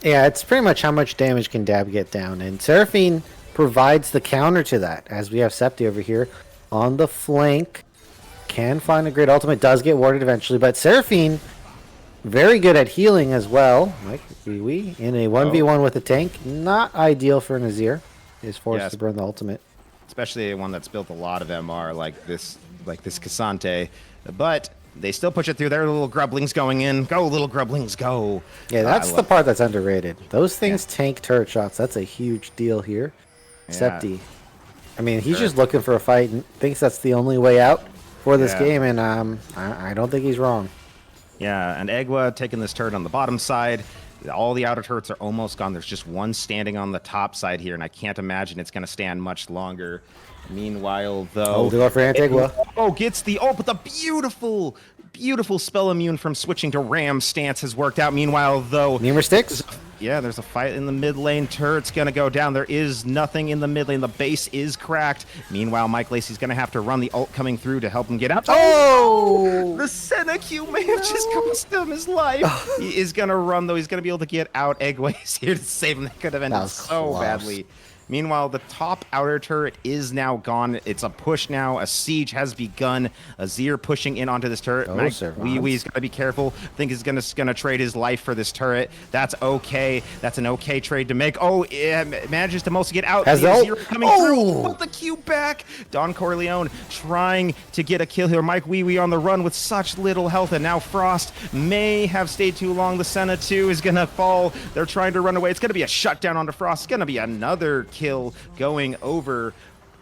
Yeah, it's pretty much how much damage can Dab get down. And Seraphine provides the counter to that, as we have Septi over here on the flank. Can find a great ultimate, does get warded eventually. But Seraphine, very good at healing as well. Like we in a 1v1 with a tank. Not ideal for Nazir. Is forced to burn the ultimate. Especially one that's built a lot of MR like this Cassante. But they still push it through. Their little grublings going in. Go, little grublings, go. Yeah, that's the part that's underrated. Those things tank turret shots. That's a huge deal here. Yeah. Septi. I mean, he's just looking for a fight and thinks that's the only way out for this game, and I don't think he's wrong. Yeah, and Egwa taking this turret on the bottom side. All the outer turrets are almost gone. There's just one standing on the top side here, and I can't imagine it's going to stand much longer. Meanwhile, though... go for Antigua. But the beautiful spell immune from switching to Ram stance has worked out. Meanwhile, though... Memer sticks? Yeah, there's a fight in the mid lane. Turret's going to go down. There is nothing in the mid lane. The base is cracked. Meanwhile, Mike Lacey's going to have to run the ult coming through to help him get out. Oh! The Senna Q may have just cost him his life. He is going to run, though. He's going to be able to get out. Egway is here to save him. That could have ended so badly. Meanwhile, the top outer turret is now gone. It's a push now. A siege has begun. Azir pushing in onto this turret. Wee Wee's got to be careful. I think he's gonna trade his life for this turret. That's okay. That's an okay trade to make. Oh, it manages to mostly get out. Has the Azir coming through. Put the Q back. Don Corleone trying to get a kill here. Mike Wee Wee on the run with such little health, and now Frost may have stayed too long. The Senna 2 is gonna fall. They're trying to run away. It's gonna be a shutdown onto Frost. It's gonna be another kill going over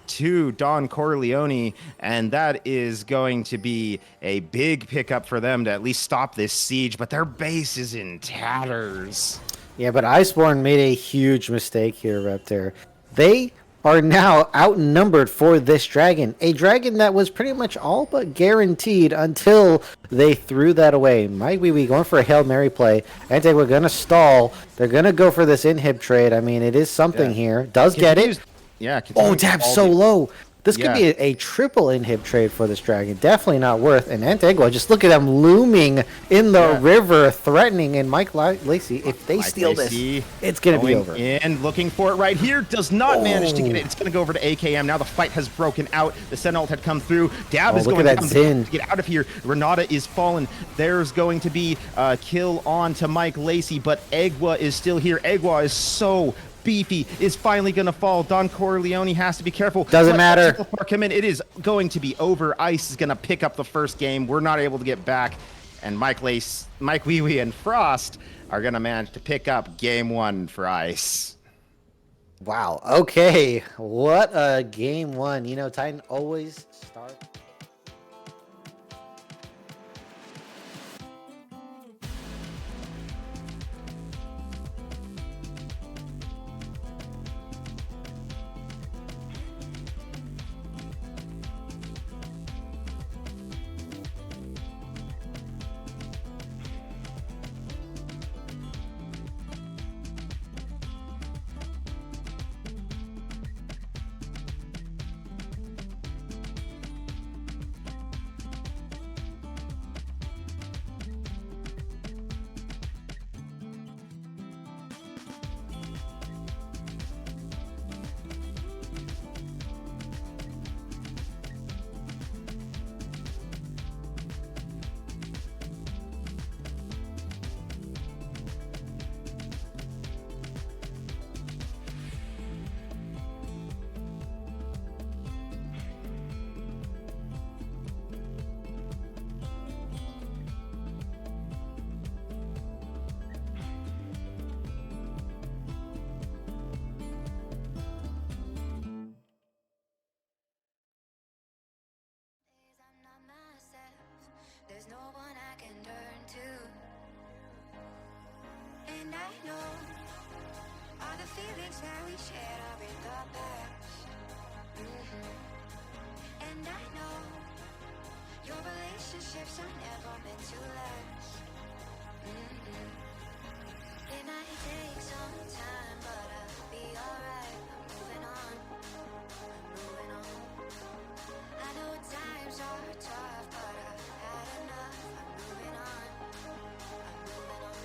to Don Corleone, and that is going to be a big pickup for them to at least stop this siege, but their base is in tatters. Yeah, but Iceborn made a huge mistake here, Reptar. They are now outnumbered for this dragon, a dragon that was pretty much all but guaranteed until they threw that away. Mike Wee Wee going for a Hail Mary play. We're going to stall. They're going to go for this inhib trade. I mean, it is something here. Does get it. Yeah. Oh, Dab's so low. This could be a triple inhib trade for this dragon. Definitely not worth. And Antigua, just look at them looming in the river, threatening. And Mike Lacey, if they steal this, it's going to be over. And looking for it right here. Does not manage to get it. It's going to go over to AKM. Now the fight has broken out. The Sentinel had come through. Dab is going to get out of here. Renata is fallen. There's going to be a kill on to Mike Lacey, but Egwa is still here. Egwa is so beefy, is finally going to fall. Don Corleone has to be careful. Doesn't matter. Come in. It is going to be over. Ice is going to pick up the first game. We're not able to get back. And Mike Wee Wee, and Frost are going to manage to pick up game one for Ice. Wow. Okay. What a game one. You know, Titan always starts. And I know all the feelings that we shared are in the past. And I know your relationships are never meant to last. It might take some time, but I'll be alright. I'm moving on, I'm moving on. I know times are tough, but I've had enough. I'm moving on, I'm moving on.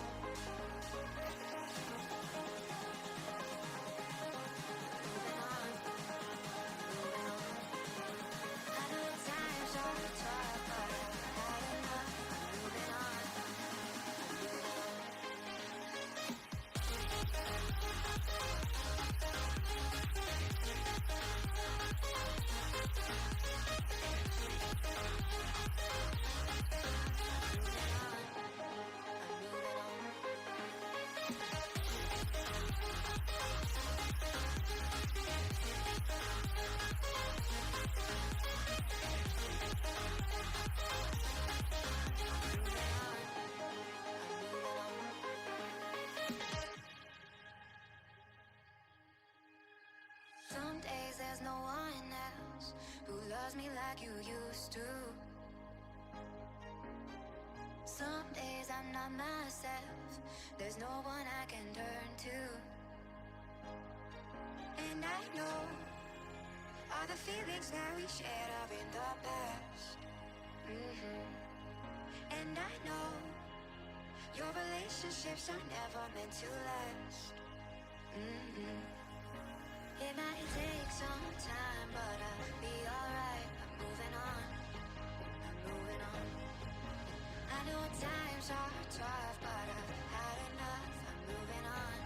Moving on, moving on. I know times are tough, but I've had enough. I'm moving on, I'm moving on. Some days there's no one else who loves me like you used to. Some days I'm not myself. There's no one I can turn to. And I know all the feelings that we shared are in the past. And I know your relationships are never meant to last. It might take some time, but I'll be alright. I'm moving on, I'm moving on. I know times are tough, but I've had enough. I'm moving on,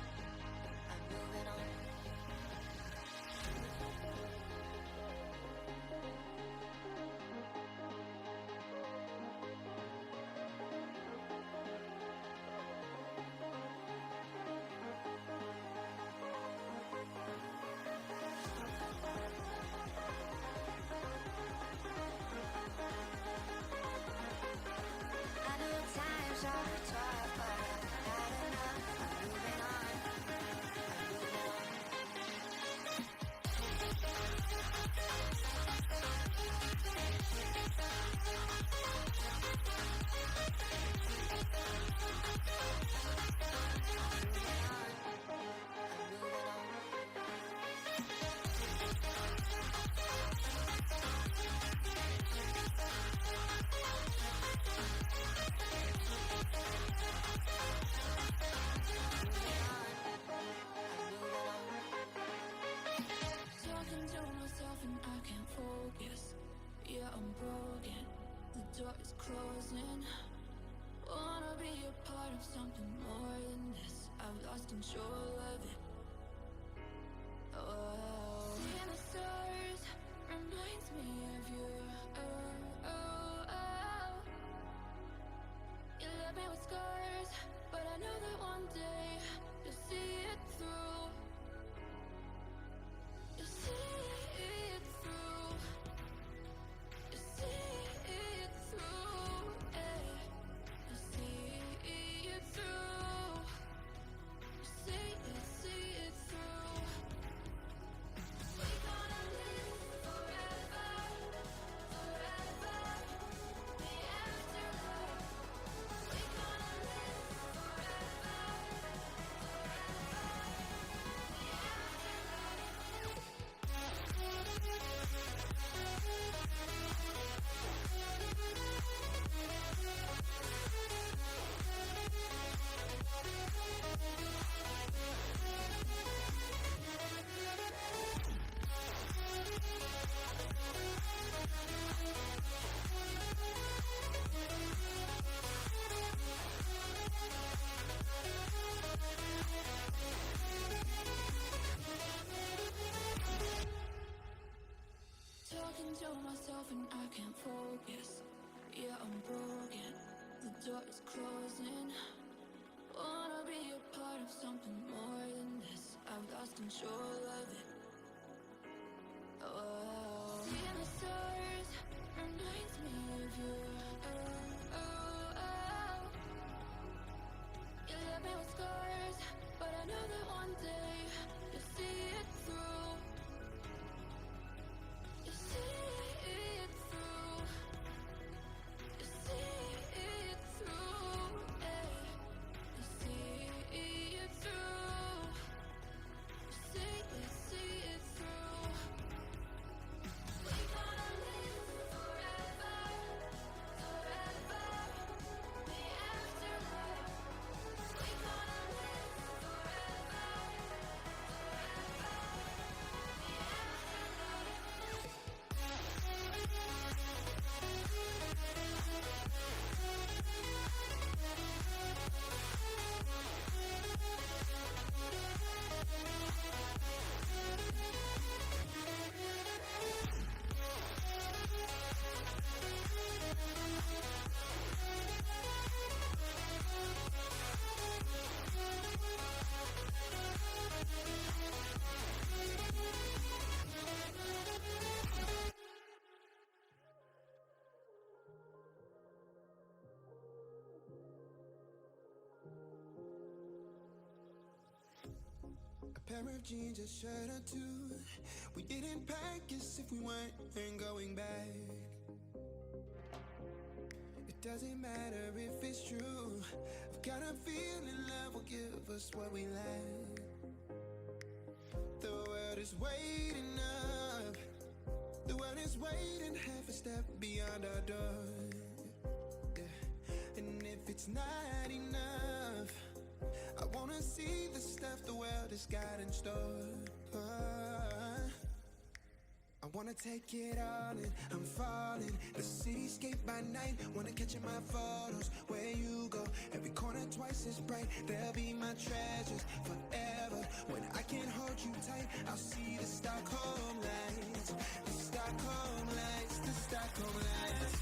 I'm moving on. I know times are tough, but I've had enough. I'm moving on, I'm moving on. I'm moving on. Talking to myself and I can't focus. Yeah, I'm broken. The door is closing. Wanna be a part of something more than this. I've lost control of it. Oh, seeing the stars reminds me of you. Oh, oh, oh. You left me with scars, but I know that one day you'll see it through. You see it through. You see it through. Eh. You see it through. You see it through. We gonna live forever, forever. The afterlife. We gonna live forever, forever. The afterlife. Talking to myself and I can't focus. Yeah, I'm broken. The door is closing. Wanna be a part of something more than this. I've lost control of it. Oh, seeing the stars reminds me of you. Oh, oh, oh. You left me with scars, A pair of jeans, a shirt or two. We didn't pack as if we weren't going back. It doesn't matter if it's true. I've got a feeling love will give us what we lack. The world is waiting up. The world is waiting half a step beyond our door. Yeah. And if it's not enough, I wanna see the stuff the world has got in store. I wanna take it all in, I'm falling. The cityscape by night, wanna catch in my photos. Where you go, every corner twice as bright. They'll be my treasures forever. When I can't hold you tight, I'll see the Stockholm lights. The Stockholm lights, the Stockholm lights.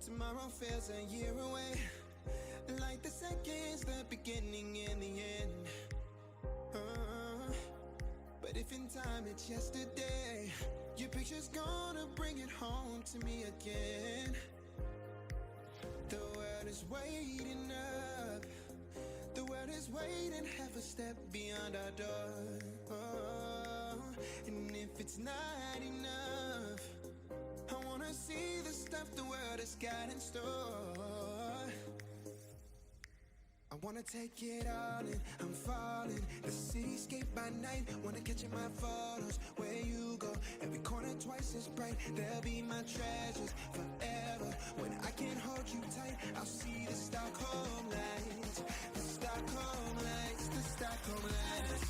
Tomorrow feels a year away, like the seconds, the beginning and the end. But if in time it's yesterday, your picture's gonna bring it home to me again. The world is waiting up. The world is waiting half a step beyond our door. And if it's not enough, I wanna see the stuff the world has got in store. I wanna take it all in, I'm falling. The cityscape by night, wanna catch in my photos. Where you go, every corner twice as bright. They'll be my treasures forever. When I can't hold you tight, I'll see the Stockholm lights. The Stockholm lights, the Stockholm lights.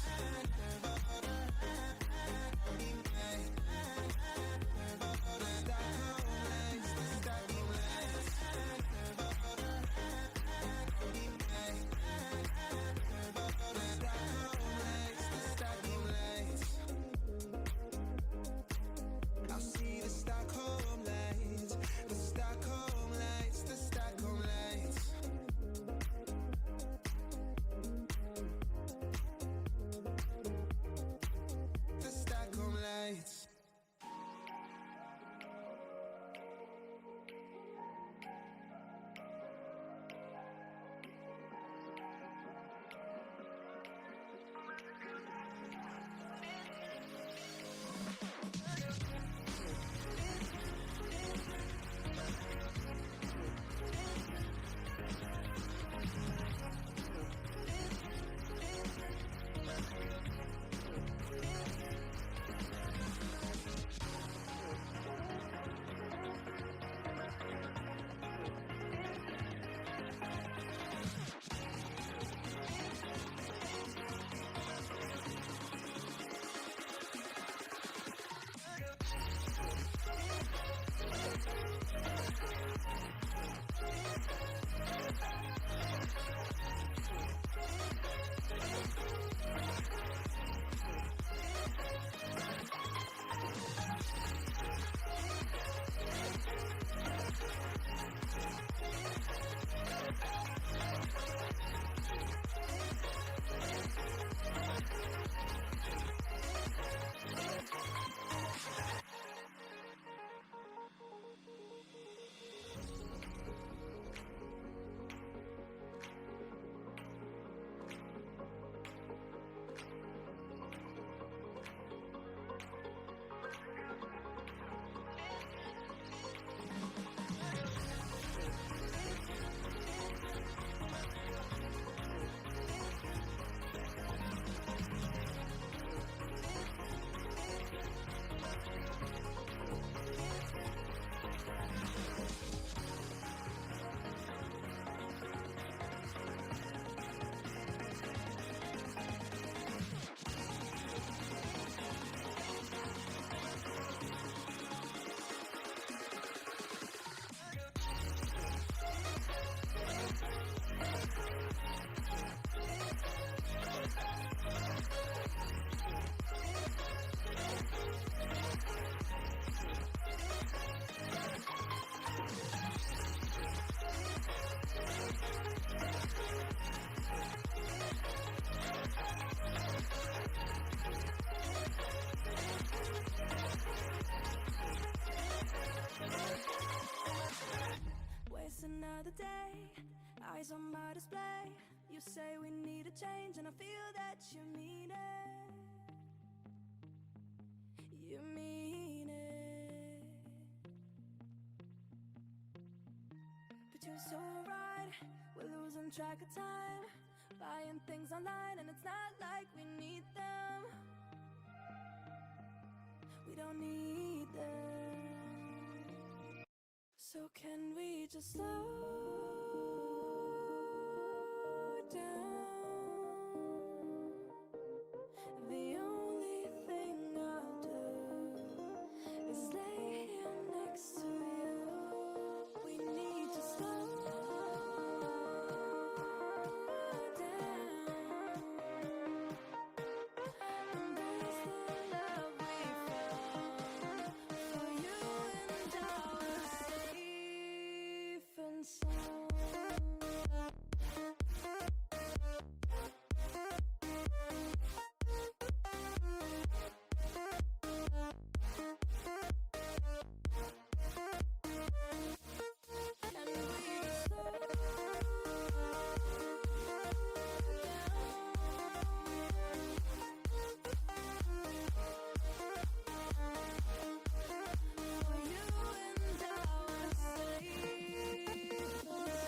I'll see the Stockholm lights, the Stockholm lights, the Stockholm lights. eyes on my display. You say we need a change, and I feel that you mean it. You mean it. But you're so right, we're losing track of time, buying things online, and it's not like we need them. We don't need them. So can we just slow down? The only thing I'll do is lay here next to you. We need to slow down. Embrace the love we found. For you and I are safe and sound. Can we just slow down? For you and I are safe and sound.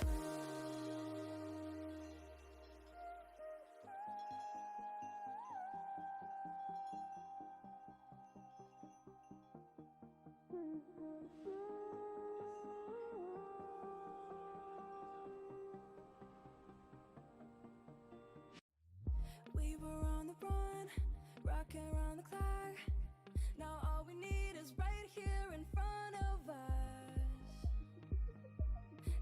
We were on the run, rocking around the clock. Now all we need is right here in front of us.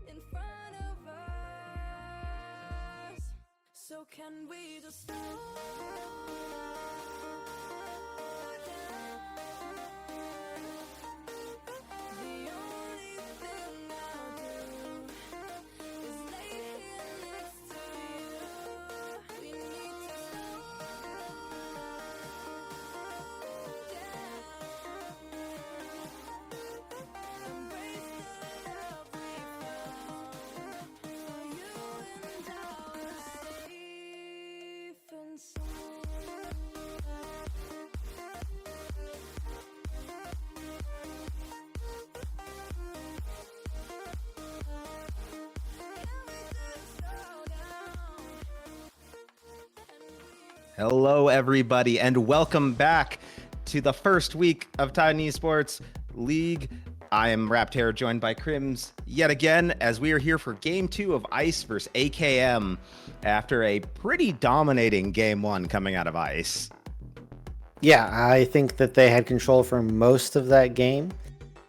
In front of us. So can we just slow down? The only thing I'll do is lay here next to you. We need to slow down. Embrace the love we found. For you and I are safe and sound. Can we just slow down? Hello, everybody, and welcome back to the first week of Titan Esports League. I am Raptor, joined by Crims yet again, as we are here for Game 2 of Ice versus AKM after a pretty dominating Game 1 coming out of Ice. Yeah, I think that they had control for most of that game.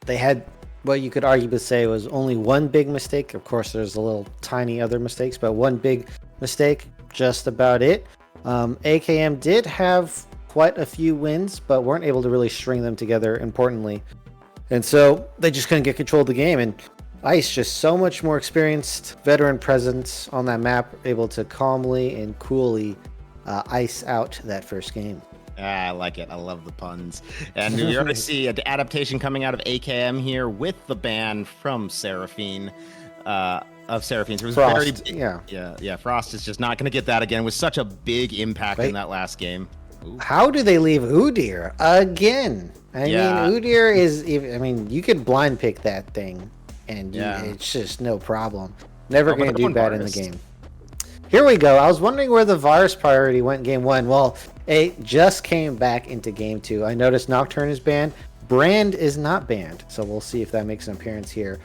They had what you could arguably say was only one big mistake. Of course, there's a little tiny other mistakes, but one big mistake, just about it. AKM did have quite a few wins, but weren't able to really string them together importantly. And so they just couldn't get control of the game. And Ice, just so much more experienced veteran presence on that map, able to calmly and coolly ice out that first game. I like it. I love the puns. And we already see an adaptation coming out of AKM here with the ban from Seraphine. Of Seraphine. So it was Frost, very yeah. Frost is just not going to get that again. With such a big impact in that last game. Ooh. How do they leave Udyr again? I mean, Udyr is. I mean, you could blind pick that thing, and it's just no problem. Never going to do bad in the game. Here we go. I was wondering where the virus priority went in Game 1. Well, it just came back into Game 2. I noticed Nocturne is banned. Brand is not banned, so we'll see if that makes an appearance here.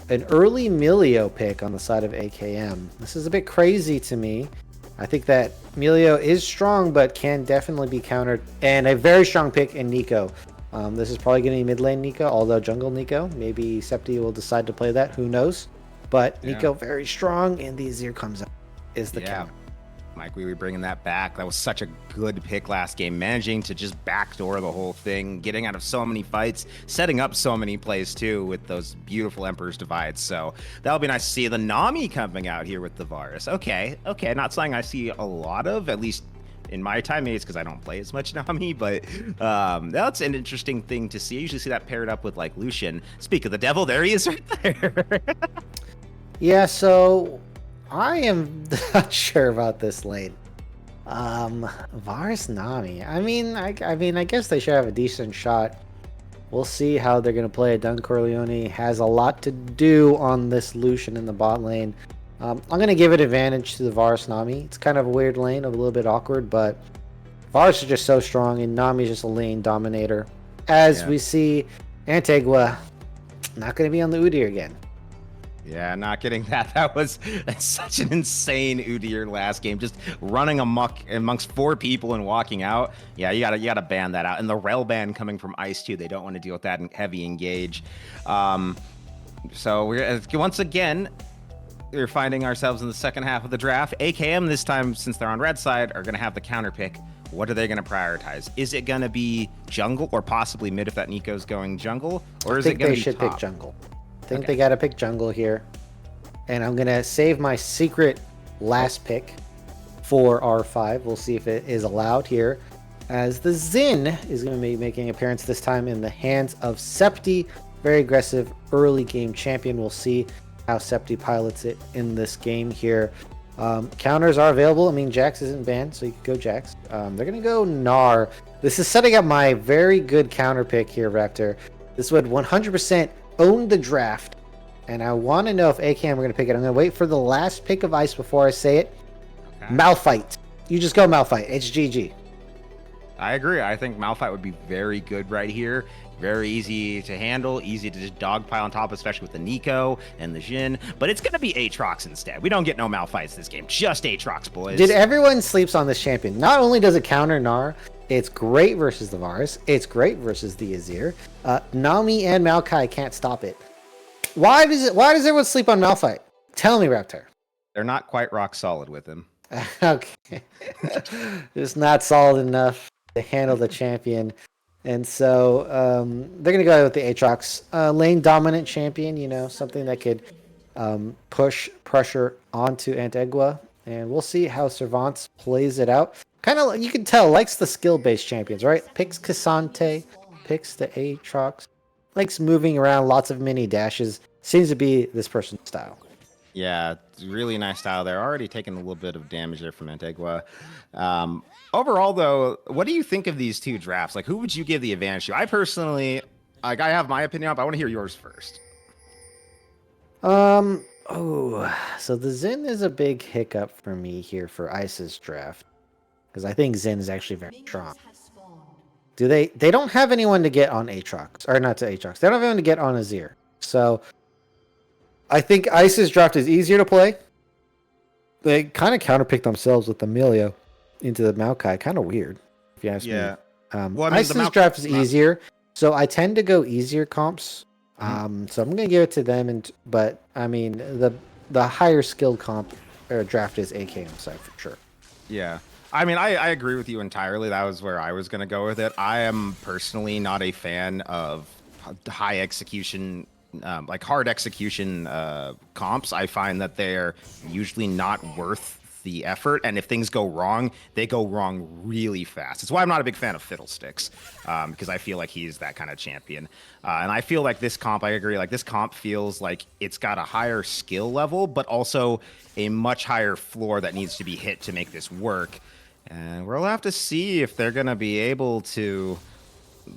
An early Milio pick on the side of AKM. This is a bit crazy to me. I think that Milio is strong, but can definitely be countered. And a very strong pick in Nico. This is probably going to be mid lane Nico, although jungle Nico. Maybe Septi will decide to play that. Who knows? But Nico very strong, and the Azir comes up. Is the counter. Mike, we were bringing that back. That was such a good pick last game, managing to just backdoor the whole thing, getting out of so many fights, setting up so many plays too with those beautiful Emperor's Divides. So that'll be nice to see. The Nami coming out here with the Varus. Okay, not something I see a lot of, at least in my time. Maybe it's because I don't play as much Nami, but that's an interesting thing to see. I usually see that paired up with like Lucian. Speak of the devil, there he is right there. Yeah, so I am not sure about this lane. Varus Nami. I guess they should have a decent shot. We'll see how they're gonna play it. Don Corleone has a lot to do on this Lucian in the bot lane. I'm gonna give it advantage to the Varus Nami. It's kind of a weird lane, a little bit awkward, but Varus is just so strong, and Nami's just a lane dominator. As we see, Antigua not gonna be on the Udyr again. Yeah, not getting that. That's such an insane Udyr last game, just running amok amongst 4 people and walking out. Yeah, you gotta ban that out. And the rel ban coming from Ice too. They don't want to deal with that in heavy engage. So we're once again we're finding ourselves in the second half of the draft. AKM this time, since they're on red side, are gonna have the counter pick. What are they going to prioritize? Is it going to be jungle or possibly mid if that Nico's going jungle, or is it going to be top? I think they should pick jungle. I think they got to pick jungle here. And I'm going to save my secret last pick for R5. We'll see if it is allowed here. As the Xin is going to be making an appearance this time in the hands of Septi. Very aggressive early game champion. We'll see how Septi pilots it in this game here. Counters are available. I mean, Jax isn't banned, so you can go Jax. They're going to go Gnar. This is setting up my very good counter pick here, Raptor. This would 100% own the draft. And I want to know if AKM are going to pick it. I'm going to wait for the last pick of Ice before I say it. Okay. Malphite. You just go Malphite. It's GG. I agree. I think Malphite would be very good right here. Very easy to handle, easy to just dogpile on top, especially with the Nico and the Jhin. But it's going to be Aatrox instead. We don't get no Malphites this game. Just Aatrox, boys. Dude, everyone sleeps on this champion. Not only does it counter Gnar, it's great versus the Varus. It's great versus the Azir. Nami and Maokai can't stop it. Why does everyone sleep on Malphite? Tell me, Raptor. They're not quite rock solid with him. Okay. Just not solid enough to handle the champion. And so they're going to go with the Aatrox. Lane dominant champion, something that could push pressure onto Antigua. And we'll see how Servance plays it out. Kind of, you can tell, likes the skill-based champions, right? Picks Cassante, picks the Aatrox. Likes moving around, lots of mini dashes. Seems to be this person's style. Yeah, it's really nice style. They're already taking a little bit of damage there from Antigua. Overall, though, what do you think of these two drafts? Like, who would you give the advantage to? I personally, I have my opinion, but I want to hear yours first. So the Xin is a big hiccup for me here for Ice's draft. Because I think Xin is actually very strong. They don't have anyone to get on Aatrox. Or not to Aatrox. They don't have anyone to get on Azir. So I think Ice's draft is easier to play. They kind of counterpicked themselves with Emilio into the Maokai. Kind of weird, if you ask me. Well, Ice's draft is easier, so I tend to go easier comps. So I'm going to give it to them. But I mean, the higher skilled comp or draft is AKM side for sure. Yeah. I mean, I agree with you entirely. That was where I was going to go with it. I am personally not a fan of high execution, like hard execution comps. I find that they're usually not worth the effort. And if things go wrong, they go wrong really fast. It's why I'm not a big fan of Fiddlesticks, because I feel like he's that kind of champion. And I feel like this comp, I agree, like this comp feels like it's got a higher skill level, but also a much higher floor that needs to be hit to make this work. And we'll have to see if they're going to be able to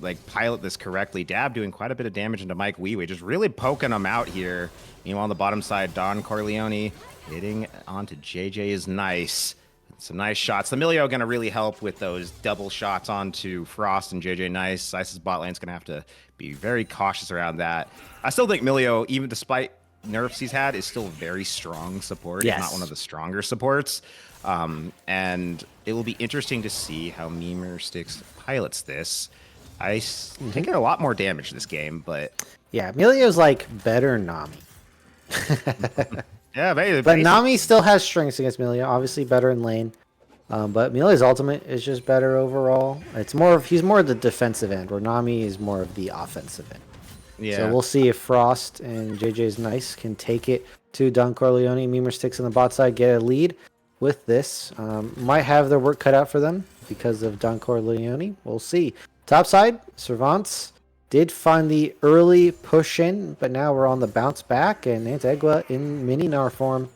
like pilot this correctly. Dab doing quite a bit of damage into Mike Weewee, just really poking him out here. Meanwhile, on the bottom side, Don Corleone hitting onto JJ is nice. Some nice shots. The Emilio going to really help with those double shots onto Frost and JJ Nice. Ice's bot lane's going to have to be very cautious around that. I still think Emilio, even despite nerfs he's had, is still very strong support. Yes. If not one of the stronger supports. And it will be interesting to see how Memer Sticks pilots this. Ice taking a lot more damage this game, but yeah, Emilio's like better Nami. Yeah, but Nami still has strengths against Emilio. Obviously better in lane, but Emilio's ultimate is just better overall. He's more of the defensive end, where Nami is more of the offensive end. Yeah. So we'll see if Frost and JJ's Nice can take it to Don Corleone. Memer Sticks on the bot side get a lead with this. Might have their work cut out for them because of Don Corleone. We'll see. Top side, Servance did find the early push in, but now we're on the bounce back, and Antigua in mini Gnar form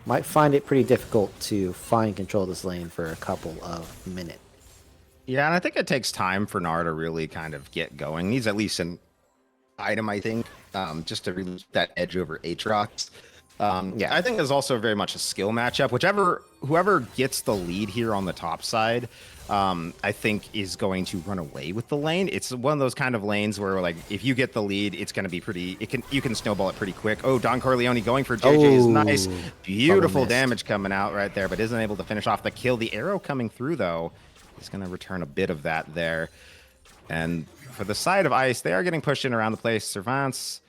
might find it pretty difficult to find control of this lane for a couple of minutes. Yeah, and I think it takes time for Gnar to really kind of get going. Needs at least an item, I think, just to really get that edge over Aatrox. Yeah. I think there's also very much a skill matchup. Whoever gets the lead here on the top side, I think is going to run away with the lane. It's one of those kind of lanes where, like, if you get the lead, it's going to be pretty. You can snowball it pretty quick. Oh, Don Corleone going for JJ is nice. Beautiful damage coming out right there, but isn't able to finish off the kill. The arrow coming through though is going to return a bit of that there. And for the side of Ice, they are getting pushed in around the place. Servants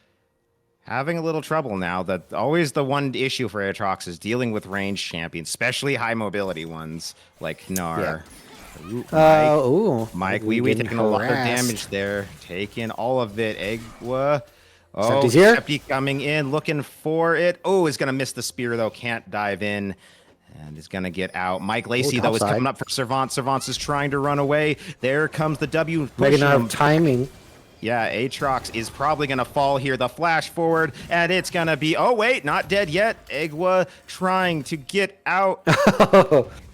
having a little trouble now. That always the one issue for Aatrox is dealing with ranged champions, especially high mobility ones like Gnar. Yeah. Mike Wee taking a lot of damage there, taking all of it. Egwa. Oh, Septi's here. Septi coming in, looking for it. Oh, is going to miss the spear, though. Can't dive in. And is going to get out. Mike Lacey, though, is coming up for Servant. Servant is trying to run away. There comes the W. Maybe not have timing. Yeah, Aatrox is probably going to fall here. The flash forward, and it's going to be... Oh, wait, not dead yet. Egwa trying to get out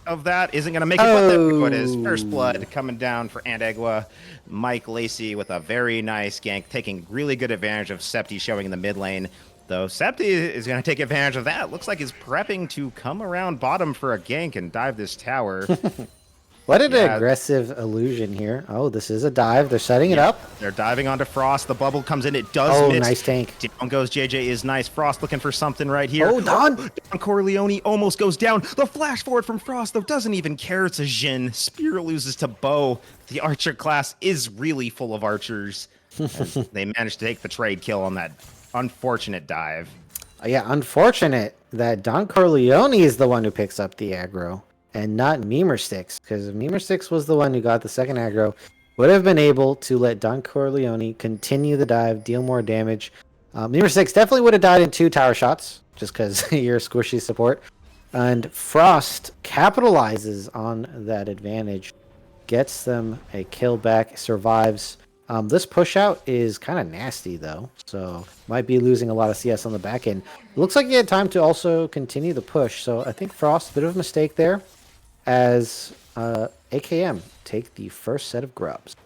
of that. Isn't going to make it, but there it is. First blood coming down for Egwa. Mike Lacey with a very nice gank, taking really good advantage of Septi showing in the mid lane. Though Septi is going to take advantage of that. Looks like he's prepping to come around bottom for a gank and dive this tower. What an aggressive illusion here. Oh, this is a dive. They're setting it up. They're diving onto Frost. The bubble comes in. It does miss. Nice tank. Down goes JJ is nice. Frost looking for something right here. Oh, Don. Don Corleone almost goes down. The flash forward from Frost, though, doesn't even care. It's a Jhin. Spear loses to Bo. The archer class is really full of archers. They managed to take the trade kill on that unfortunate dive. Yeah, unfortunate that Don Corleone is the one who picks up the aggro and not Memersticks, because Memersticks was the one who got the second aggro. Would have been able to let Don Corleone continue the dive, deal more damage. Memersticks definitely would have died in 2 tower shots, just because you're squishy support. And Frost capitalizes on that advantage, gets them a kill back, survives. This push out is kind of nasty though, so might be losing a lot of CS on the back end. It looks like he had time to also continue the push, so I think Frost, a bit of a mistake there, as AKM take the first set of grubs.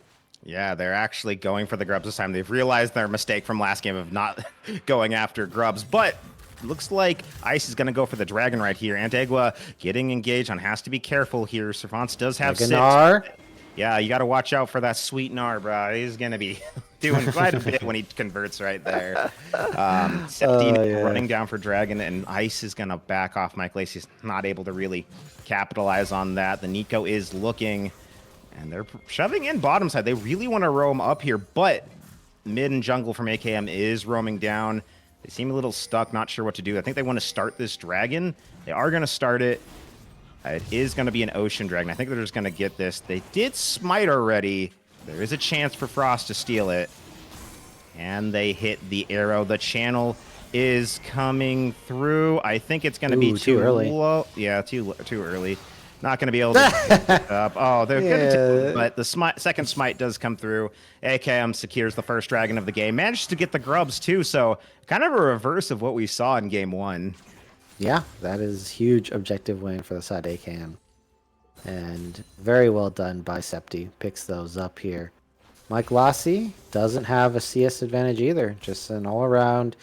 Yeah, they're actually going for the grubs this time. They've realized their mistake from last game of not going after grubs, but looks like Ice is going to go for the dragon right here. Antigua getting engaged on, has to be careful here. Servants does have 6. Yeah, you got to watch out for that sweet Gnar, bro. He's going to be doing quite a bit when he converts right there. Septine running down for Dragon, and Ice is going to back off. Mike Lacey's not able to really capitalize on that. The Nico is looking, and they're shoving in bottom side. They really want to roam up here, but mid and jungle from AKM is roaming down. They seem a little stuck, not sure what to do. I think they want to start this Dragon. They are going to start it. It is going to be an Ocean Dragon. I think they're just going to get this. They did smite already. There is a chance for Frost to steal it. And they hit the arrow. The channel is coming through. I think it's going to be too early. Low. Yeah, too early. Not going to be able to pick it up. Oh, they're good. But the second smite does come through. AKM secures the first dragon of the game. Managed to get the grubs too. So kind of a reverse of what we saw in game 1. Yeah, that is huge objective win for the side AKM. And very well done by Septi. Picks those up here. Mike Lassie doesn't have a CS advantage either. Just an all-around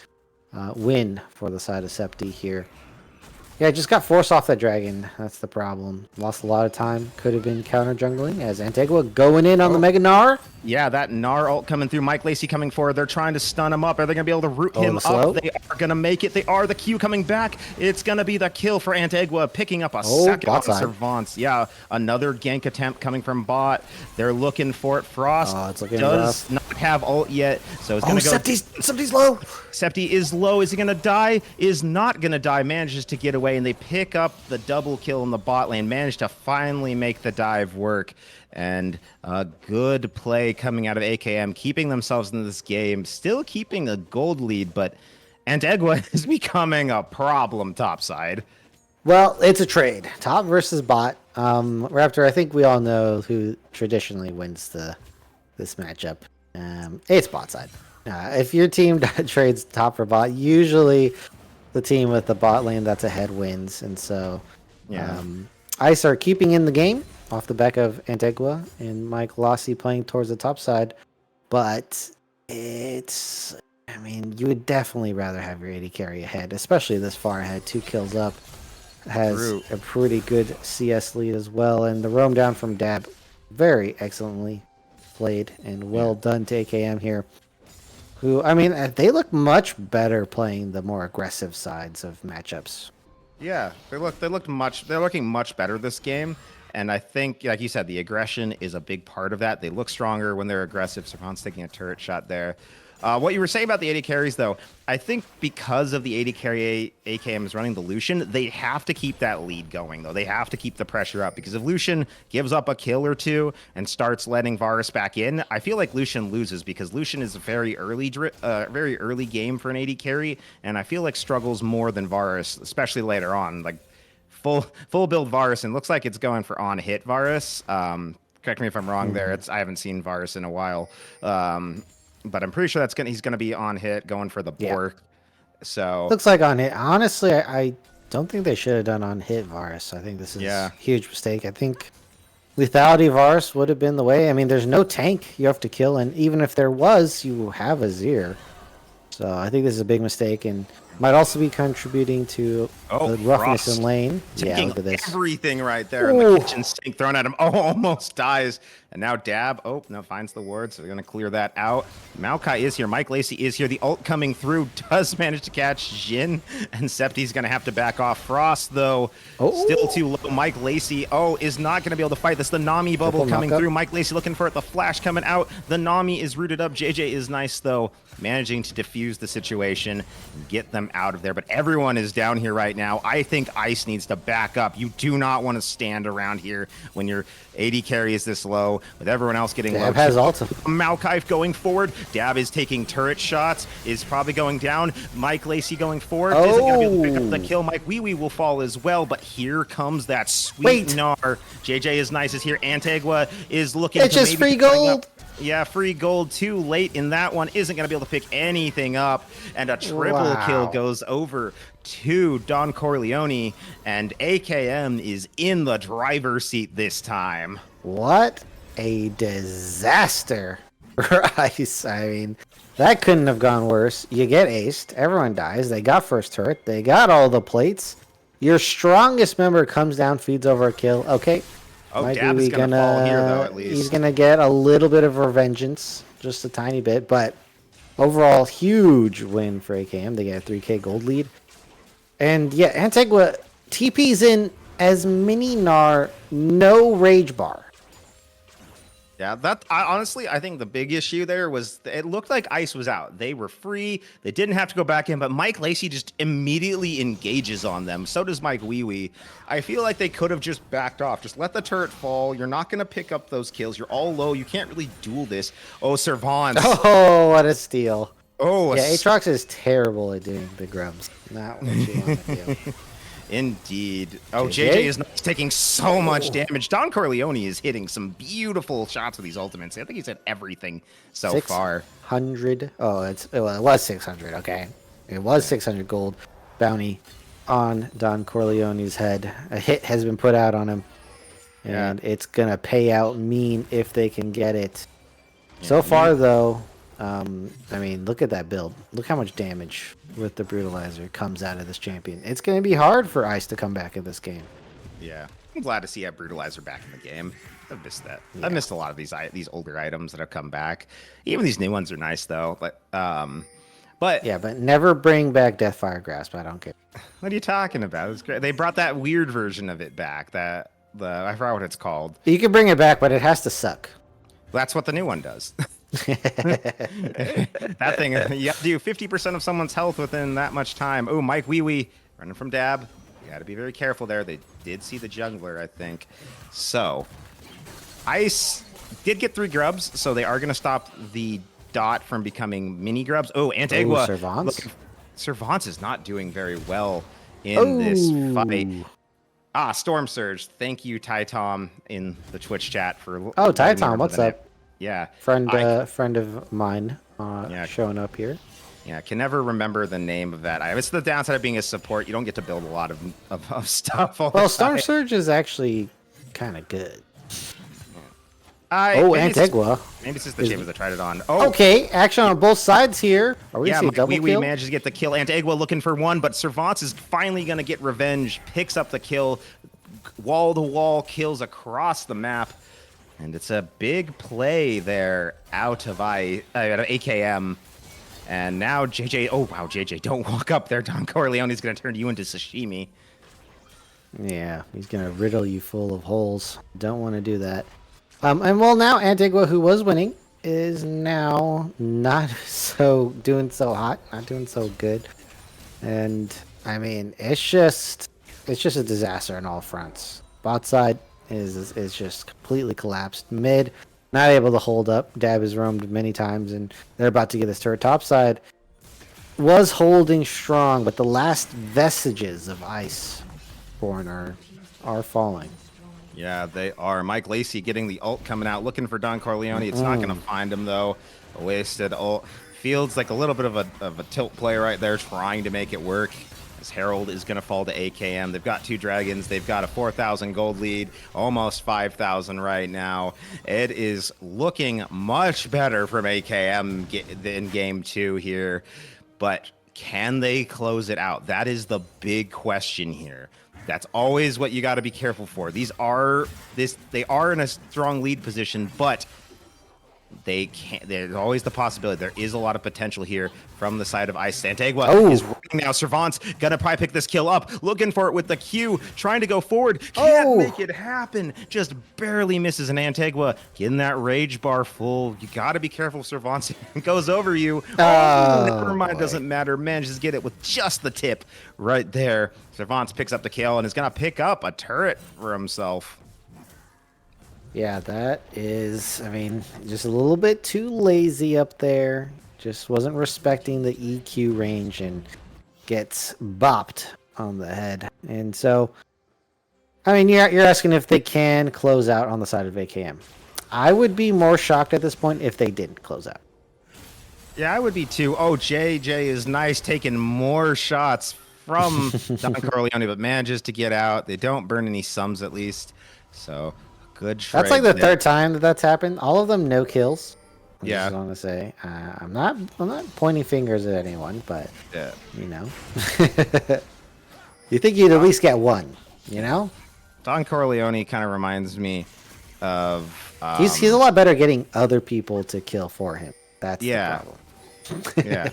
win for the side of Septi here. Yeah, just got forced off that dragon. That's the problem. Lost a lot of time. Could have been counter jungling as Antigua going in on the Mega Gnar. Yeah, that Gnar ult coming through. Mike Lacey coming forward. They're trying to stun him up. Are they going to be able to root him up? They are going to make it. They are. The Q coming back. It's going to be the kill for Antigua, picking up a second on Servants. Yeah, another gank attempt coming from bot. They're looking for it. Frost does not have ult yet, so it's going to go. Septi's low. Septi is low. Is he going to die? Is not going to die. Manages to get away, and they pick up the double kill in the bot lane. Managed to finally make the dive work. And a good play coming out of AKM, keeping themselves in this game, still keeping a gold lead, but Antigua is becoming a problem topside. Well, it's a trade. Top versus bot. Raptor, I think we all know who traditionally wins this matchup. It's bot side. If your team trades top for bot, usually the team with the bot lane that's ahead wins, and so Yeah. Ice are keeping in the game off the back of Antigua and Mike Lossie playing towards the top side, but it's. I mean, you would definitely rather have your AD carry ahead, especially this far ahead. 2 kills up, has True. a pretty good CS lead as well, and the roam down from Dab, very excellently played and well done to AKM here. Who, I mean, they look much better playing the more aggressive sides of matchups. Yeah, they're looking much better this game. And I think, like you said, the aggression is a big part of that. They look stronger when they're aggressive. Servan's taking a turret shot there. What you were saying about the AD carries, though, I think because of the AD carry AKM is running the Lucian, they have to keep that lead going, though. They have to keep the pressure up, because if Lucian gives up a kill or two and starts letting Varus back in, I feel like Lucian loses, because Lucian is a very early game for an AD carry, and I feel like struggles more than Varus, especially later on. Like full build Varus, and looks like it's going for on hit Varus. Correct me if I'm wrong there. I haven't seen Varus in a while. But I'm pretty sure he's gonna be on hit, going for the Bork. So looks like on hit. Honestly, I don't think they should have done on hit Varus. I think this is a huge mistake. I think lethality Varus would have been the way. I mean, there's no tank you have to kill, and even if there was, you have a Azir. So I think this is a big mistake, and might also be contributing to the roughness in lane. Taking look at this. Everything right there in the kitchen sink thrown at him. Oh, almost dies. And now Dab. Oh, no, finds the ward. So they're going to clear that out. Maokai is here. Mike Lacey is here. The ult coming through does manage to catch Jhin. And Septi's going to have to back off. Frost, though, still too low. Mike Lacey, is not going to be able to fight this. The Nami bubble coming through. Mike Lacey looking for it. The flash coming out. The Nami is rooted up. JJ is nice, though, managing to defuse the situation and get them out of there. But everyone is down here right now. I think Ice needs to back up. You do not want to stand around here when your AD carry is this low, with everyone else getting low. Dab has ulti. Maokai going forward. Dab is taking turret shots, is probably going down. Mike Lacey going forward. Isn't going to be able to pick up the kill. Mike Wee Wee will fall as well, but here comes that sweet Gnar. JJ is nice is here. Antigua is looking it's just free gold. Yeah, free gold too late in that one. Isn't going to be able to pick anything up. And a triple kill goes over to Don Corleone. And AKM is in the driver's seat this time. What a disaster for Ice. I mean, that couldn't have gone worse. You get aced. Everyone dies. They got first turret. They got all the plates. Your strongest member comes down, feeds over a kill. Okay. Dab is going to fall here, though, at least. He's going to get a little bit of revengeance, just a tiny bit, but overall, huge win for AKM. They get a 3k gold lead. And yeah, Antigua TP's in as mini Gnar, no rage bar. Yeah, honestly, I think the big issue there was it looked like Ice was out. They were free. They didn't have to go back in, but Mike Lacey just immediately engages on them. So does Mike Wee Wee. I feel like they could have just backed off. Just let the turret fall. You're not going to pick up those kills. You're all low. You can't really duel this. Oh, Servance. Oh, what a steal. Oh, yeah, Aatrox is terrible at doing the grubs. Not what you want to do. Indeed. Oh, JJ is taking so much damage. Don Corleone is hitting some beautiful shots with these ultimates. I think he's hit everything so far. 600. Oh, it was 600. Okay. It was 600 gold bounty on Don Corleone's head. A hit has been put out on him. And it's going to pay out mean if they can get it. So far, though, I mean, look at that build. Look how much damage with the Brutalizer comes out of this champion. It's going to be hard for Ice to come back in this game. Yeah, I'm glad to see a Brutalizer back in the game. I've missed that. Yeah. I've missed a lot of these older items that have come back. Even these new ones are nice though. But yeah, but never bring back Deathfire Grasp. I don't care. What are you talking about? It's great. They brought that weird version of it back. I forgot what it's called. You can bring it back, but it has to suck. That's what the new one does. That thing, you have to do 50% of someone's health within that much time. Oh, Mike Wee Wee running from Dab. You got to be very careful there. They did see the jungler, I think. So, Ice did get 3 grubs, so they are going to stop the dot from becoming mini grubs. Oh, Antigua. Servance? Servance is not doing very well in this fight. Storm Surge. Thank you, Ty Tom, in the Twitch chat for. Oh, Ty Tom, what's up? Yeah, Friend of mine showing up here. Yeah, I can never remember the name of that. It's the downside of being a support. You don't get to build a lot of stuff. All Well, the Storm time. Surge is actually kind of good. Maybe it's just- Antigua. Maybe it's just the Chambers that tried it on. Oh, Okay, action on both sides here. Are we yeah, gonna see a double we kill? manages to get the kill. Antigua looking for one, but Servance is finally going to get revenge. Picks up the kill. Wall-to-wall kills across the map. And it's a big play there out of AKM. And now JJ, oh wow, JJ, don't walk up there. Don Corleone's going to turn you into sashimi. Yeah, he's gonna riddle you full of holes. Don't want to do that. And well, now Antigua, who was winning, is now not doing so hot, not doing so good. And I mean, it's just a disaster on all fronts. Bot side is just completely collapsed. Mid, not able to hold up. Dab has roamed many times, and they're about to get this turret. Top side was holding strong, but the last vestiges of Iceborn are falling. Yeah, they are. Mike Lacey getting the ult coming out, looking for Don Corleone. It's not going to find him, though. A wasted ult. Fields like a little bit of a tilt play right there, trying to make it work. As Herald is going to fall to AKM. They've got 2 dragons. They've got a 4,000 gold lead, almost 5,000 right now. It is looking much better from AKM in game 2 here. But can they close it out? That is the big question here. That's always what you got to be careful for. They are in a strong lead position, but they can't. There's always the possibility. There is a lot of potential here from the side of Ice. Antigua is running now. Servance gonna probably pick this kill up, looking for it with the Q, trying to go forward. Can't make it happen. Just barely misses an Antigua. Getting that rage bar full. You got to be careful. Servance goes over you. Never mind. Doesn't matter. Manages to get it with just the tip right there. Servance picks up the kill and is gonna pick up a turret for himself. Yeah, that is, I mean, just a little bit too lazy up there. Just wasn't respecting the EQ range and gets bopped on the head. And so, I mean, you're asking if they can close out on the side of AKM. I would be more shocked at this point if they didn't close out. Yeah, I would be too. Oh, JJ is nice, taking more shots from Don Corleone, but manages to get out. They don't burn any sums at least. So... good trade. That's like the third time that's happened. All of them no kills. I just want to say I'm not pointing fingers at anyone, but you know, you think you'd at least get one, you know? Don Corleone kind of reminds me of He's a lot better getting other people to kill for him. That's the problem. Yeah.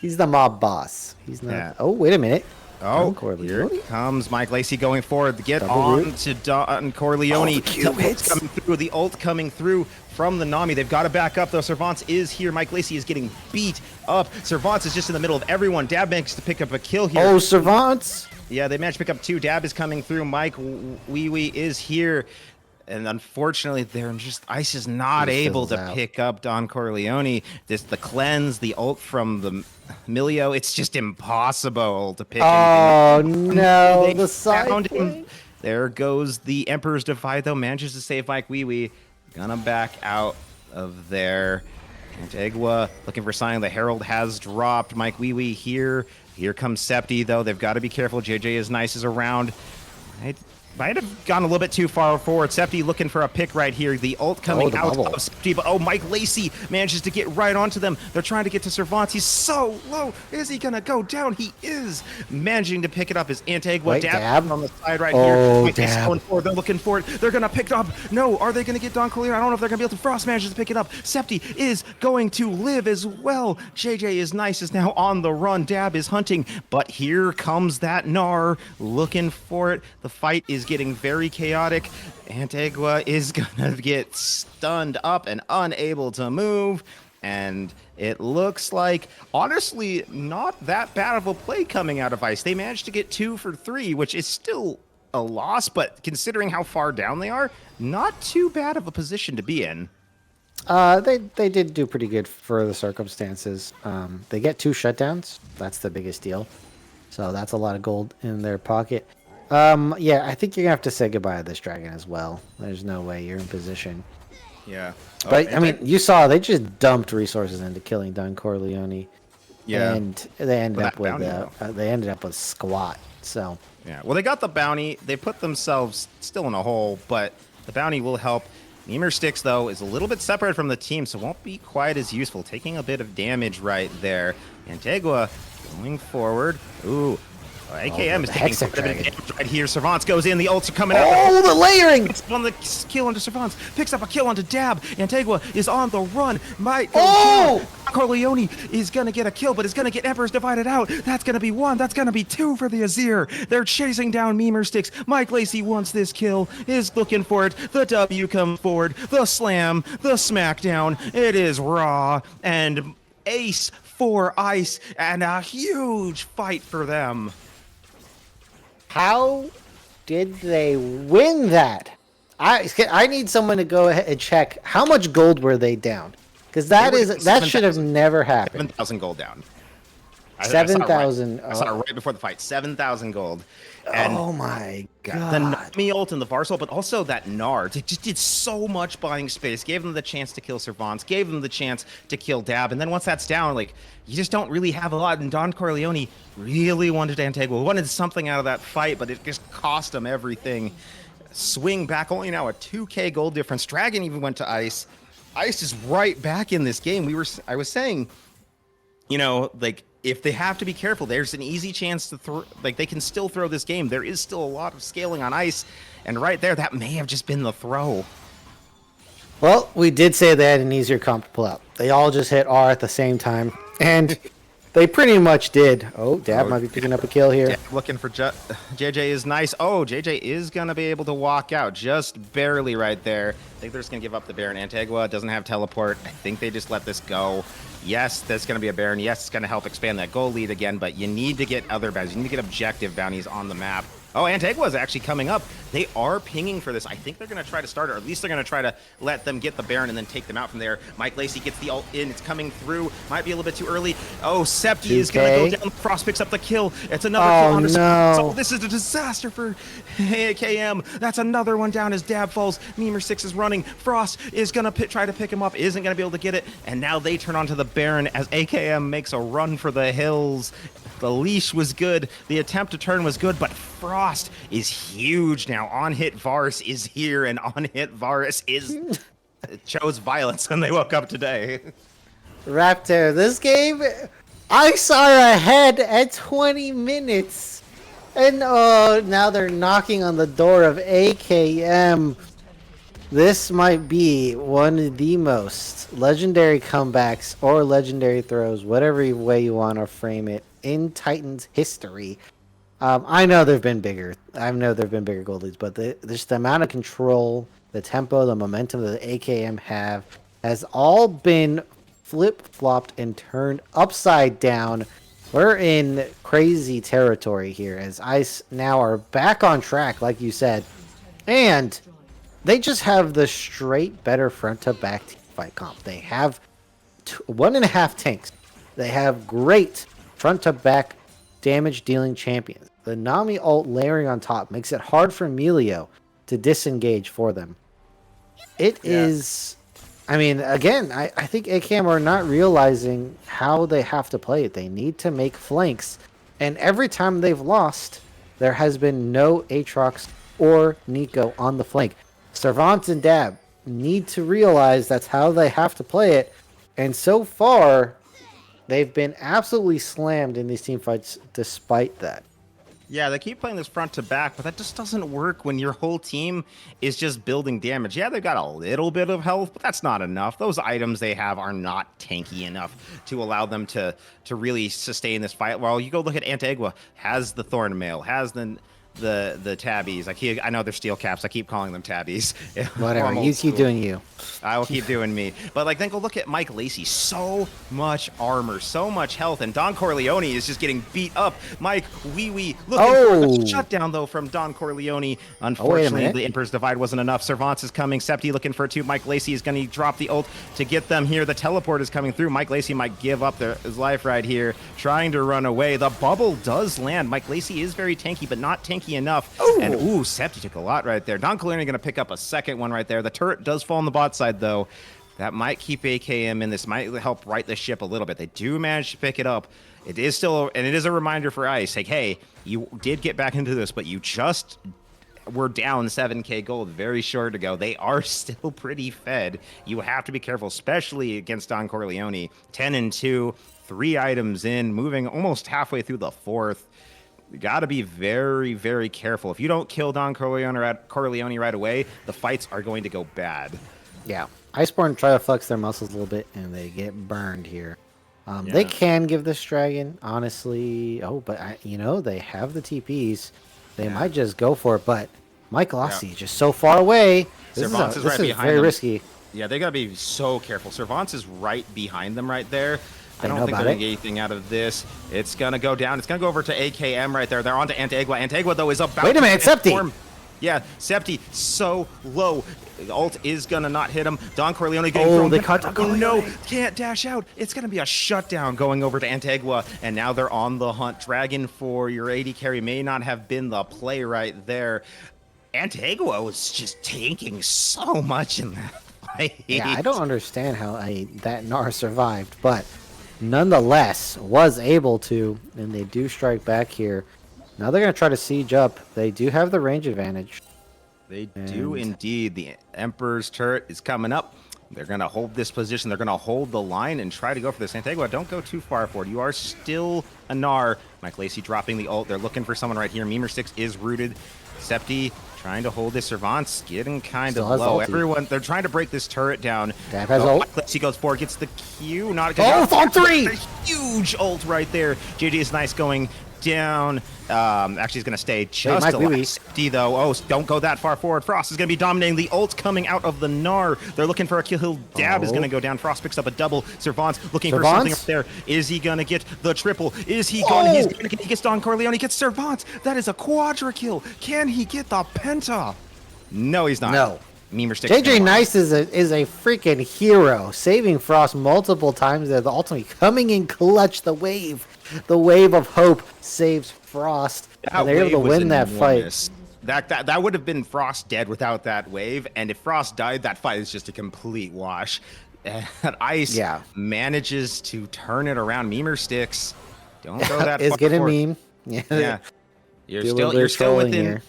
He's the mob boss. He's not. Yeah. Oh, wait a minute. Oh, here comes Mike Lacey going forward to get on to Don Corleone. The ult coming through from the Nami. They've got to back up, though. Servance is here. Mike Lacey is getting beat up. Servance is just in the middle of everyone. Dab managed to pick up a kill here. Oh, Servance! Yeah, they managed to pick up 2. Dab is coming through. Mike Wee is here. And unfortunately, Ice is not able to pick up Don Corleone. The cleanse, the ult from the Milio, it's just impossible to pick him. Oh, no, the side him. There goes the Emperor's Divide, though. Manages to save Mike Wee. Gonna back out of there. Antigua looking for sign. The Herald has dropped. Mike Wee here. Here comes Septi, though. They've got to be careful. JJ is nice as around. Might have gone a little bit too far forward. Septi looking for a pick right here. The ult coming out of Septi, but Mike Lacey manages to get right onto them. They're trying to get to Servance. He's so low. Is he gonna go down? He is managing to pick it up. His Antigua dab on the side right here. Mike Lacey going forward. They're looking for it. They're gonna pick it up. No, are they gonna get Don Corleone? I don't know if they're gonna be able to. Frost manages to pick it up. Septi is going to live as well. JJ is nice, is now on the run. Dab is hunting, but here comes that Gnar looking for it. The fight is getting very chaotic. Antigua is gonna get stunned up and unable to move, and it looks like, honestly, not that bad of a play coming out of Ice. They managed to get 2 for 3, which is still a loss, but considering how far down they are, not too bad of a position to be in. They did do pretty good for the circumstances. They get 2 shutdowns. That's the biggest deal. So that's a lot of gold in their pocket. Yeah, I think you're gonna have to say goodbye to this dragon as well. There's no way you're in position. Yeah. But I mean, you saw they just dumped resources into killing Don Corleone. Yeah. and they ended With up that with bounty, they ended up with squat. So Yeah, well, they got the bounty. They put themselves still in a hole, but the bounty will help. Mimir Sticks, though, is a little bit separated from the team, so won't be quite as useful. Taking a bit of damage right there. Antigua going forward. Ooh. AKM is the taking Hexer quite a bit of Dragon. damage right here. Servants goes in. The ults are coming out. oh, the layering! Picks up on the kill onto Servants. Picks up a kill onto Dab. Antigua is on the run. Might go Oh! down. Corleone is going to get a kill, but is going to get Emperors divided out. That's going to be 1. That's going to be 2 for the Azir. They're chasing down Mimir Sticks. Mike Lacey wants this kill. Is looking for it. The W comes forward. The slam. The smackdown. It is Raw. And Ace for Ice. And a huge fight for them. How did they win that? I need someone to go ahead and check how much gold were they down, because that should have never happened. 7,000 gold down. 7,000. I saw it right before the fight. 7,000 gold. And Oh my the god! Nami ult and the Varsol, but also that Nard. It just did so much buying space. Gave them the chance to kill Servants. Gave them the chance to kill Dab. And then once that's down, like, you just don't really have a lot. And Don Corleone really wanted Antigua. Wanted something out of that fight, but it just cost him everything. Swing back, only now a 2k gold difference. Dragon even went to Ice. Ice is right back in this game. I was saying, you know, like, if they have to be careful, there's an easy chance to throw. Like, they can still throw this game. There is still a lot of scaling on Ice, and right there, that may have just been the throw. Well, we did say they had an easier comp to pull out. They all just hit R at the same time, and they pretty much did. Oh, Dab might be picking up a kill here. Yeah, looking for JJ is nice. Oh, JJ is gonna be able to walk out just barely right there. I think they're just gonna give up the Baron. Antigua doesn't have teleport. I think they just let this go. Yes, that's going to be a Baron. Yes, it's going to help expand that goal lead again, but you need to get other bounties. You need to get objective bounties on the map. Oh, Antigua is actually coming up. They are pinging for this. I think they're going to try to start it, or at least they're going to try to let them get the Baron and then take them out from there. Mike Lacey gets the ult in. It's coming through. Might be a little bit too early. Oh, Septi is going to go down. Frost picks up the kill. It's another kill on no. So this is a disaster for AKM. That's another one down as Dab falls. Mimir 6 is running. Frost is going to try to pick him up. Isn't going to be able to get it. And now they turn onto the Baron as AKM makes a run for the hills. The leash was good. The attempt to turn was good, but Frost is huge now. On-hit Varus is here, and on-hit Varus chose violence when they woke up today. Raptor, this game, I saw ahead at 20 minutes. And now they're knocking on the door of AKM. This might be one of the most legendary comebacks or legendary throws, whatever way you want to frame it, in Titans history. I know there've been bigger. I know there've been bigger gold leads, but just the amount of control, the tempo, the momentum that the AKM have has all been flip-flopped and turned upside down. We're in crazy territory here as Ice now are back on track, like you said, and they just have the straight better front-to-back team fight comp. They have 1.5 tanks. They have great front-to-back damage-dealing champions. The Nami ult layering on top makes it hard for Emilio to disengage for them. It is... I mean, again, I think AKM are not realizing how they have to play it. They need to make flanks. And every time they've lost, there has been no Aatrox or Nico on the flank. Servants and Dab need to realize that's how they have to play it. And so far, they've been absolutely slammed in these team fights despite that. Yeah, they keep playing this front to back, but that just doesn't work when your whole team is just building damage. Yeah, they've got a little bit of health, but that's not enough. Those items they have are not tanky enough to allow them to really sustain this fight. Well, you go look at Antigua, has the Thorn Mail, has the tabbies. I know they're steel caps. I keep calling them tabbies. Whatever. You keep doing you. I will keep doing me. But then go look at Mike Lacey. So much armor, so much health, and Don Corleone is just getting beat up. Mike, looking for the shutdown though from Don Corleone. Unfortunately, the Emperor's Divide wasn't enough. Servants is coming. Septi looking for it too. Mike Lacey is going to drop the ult to get them here. The teleport is coming through. Mike Lacey might give up his life right here, trying to run away. The bubble does land. Mike Lacey is very tanky, but not tanky enough. And Septi took a lot right there. Don Corleone going to pick up a second one right there. The turret does fall on the bot side though. That might keep AKM in. This might help right the ship a little bit. They do manage to pick it up. It is still, and it is a reminder for Ice, like, hey, you did get back into this, but you just were down 7k gold very short ago. They are still pretty fed. You have to be careful, especially against Don Corleone. 10-2, 3 items in, moving almost halfway through the 4th. You got to be very, very careful. If you don't kill Don Corleone right away, the fights are going to go bad. Yeah. Iceborn try to flex their muscles a little bit, and they get burned here. They can give this dragon, honestly. Oh, but they have the TPs. They might just go for it, but Mike Lassie just so far away. This is very risky. Yeah, they got to be so careful. Servance is right behind them right there. I don't think they're going to get anything out of this. It's going to go down. It's going to go over to AKM right there. They're on to Antigua. Antigua, though, is about Wait a minute, Septi! Yeah, Septi, so low. The ult is going to not hit him. Don Corleone getting thrown. They caught Don Corleone. No, can't dash out. It's going to be a shutdown going over to Antigua, and now they're on the hunt. Dragon for your AD carry may not have been the play right there. Antigua was just tanking so much in that fight. Yeah, I don't understand how that Gnar survived, but nonetheless was able to, and they do strike back here. Now they're going to try to siege up. They do have the range advantage. They do indeed. The Emperor's turret is coming up. They're going to hold this position. They're going to hold the line and try to go for this. Antigua, don't go too far forward. You are still a Gnar. Mike Lacey dropping the ult. They're looking for someone right here. Memer 6 is rooted. Septi trying to hold this. Servance getting kind of low. Everyone, they're trying to break this turret down. Dab has ult. Mike Lacey goes forward, gets the Q. Not it's on 3! A huge ult right there. JJ is nice going down. Actually, he's going to stay just a little. Septi, though. Oh, don't go that far forward. Frost is going to be dominating. The ult's coming out of the Gnar. They're looking for a kill. Dab is going to go down. Frost picks up a double. Servance looking for something up there. Is he going to get the triple? Is he going? He's going to get. He gets Don Corleone. He gets Servance. That is a quadra kill. Can he get the penta? No, he's not. No. Memer sticks. JJ Nice is a freaking hero, saving Frost multiple times there. The ultimately coming in clutch. The wave of hope saves Frost. And they're able to win that fight. That would have been Frost dead without that wave, and if Frost died, that fight is just a complete wash. And Ice manages to turn it around. Memer sticks. Don't go that far. Is getting meme. Yeah. You're still within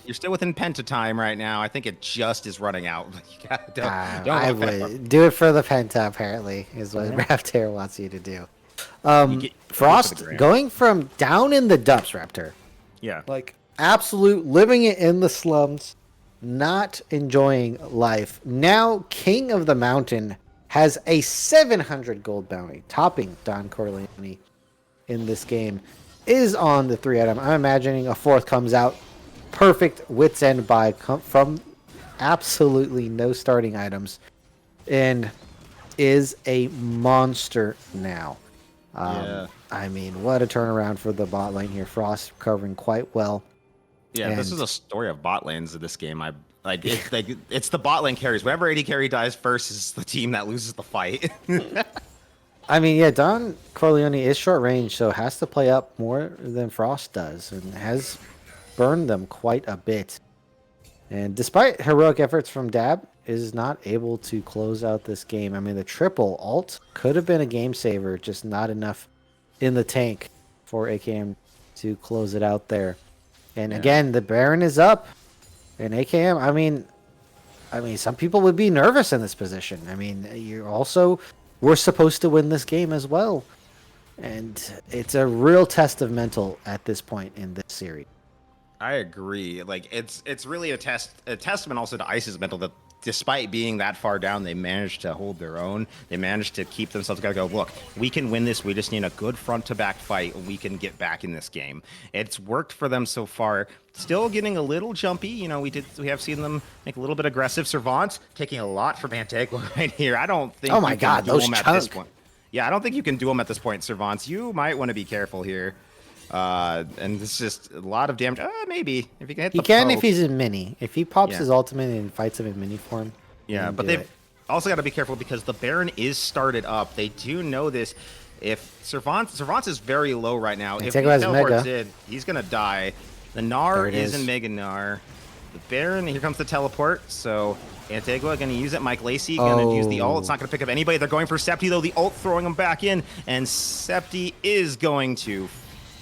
penta time right now. I think it just is running out. I would do it for the penta. Apparently, is what Raptor wants you to do. Frost going from down in the dumps, Raptor. Yeah, like absolute living it in the slums, not enjoying life. Now, King of the Mountain has a 700 gold bounty, topping Don Corleone in this game. Is on the 3 item. I'm imagining a 4th comes out. Perfect wits end buy from absolutely no starting items, and is a monster now. I mean, what a turnaround for the bot lane here. Frost recovering quite well. Yeah, this is a story of bot lanes in this game. It's the bot lane carries. Whenever AD carry dies first is the team that loses the fight. I mean, yeah, Don Corleone is short range, so has to play up more than Frost does, and has burned them quite a bit. And despite heroic efforts from Dab, is not able to close out this game. I mean, the triple ult could have been a game saver, just not enough in the tank for AKM to close it out there. And again, the Baron is up, and AKM, I mean, some people would be nervous in this position. I mean, we're supposed to win this game as well. And it's a real test of mental at this point in this series. I agree. Like it's really a testament also to Ice's mental that despite being that far down, they managed to hold their own. They managed to keep themselves together. Go, look, we can win this. We just need a good front to back fight, and we can get back in this game. It's worked for them so far. Still getting a little jumpy. You know, we have seen them make a little bit aggressive. Servance taking a lot from Antigua right here. I don't think. Oh my God, those chunks. Yeah, I don't think you can do them at this point, Servance. You might want to be careful here. And it's just a lot of damage. Maybe if you can hit the poke. If he's in mini. If he pops his ultimate and fights him in mini form. Yeah, but they've also got to be careful because the Baron is started up. They do know this. If Servance is very low right now. If he teleports in, he's gonna die. The Gnar is in Mega Gnar. The Baron, here comes the teleport. So Antigua going to use it. Mike Lacey going to use the ult. It's not going to pick up anybody. They're going for Septi, though. The ult throwing him back in. And Septi is going to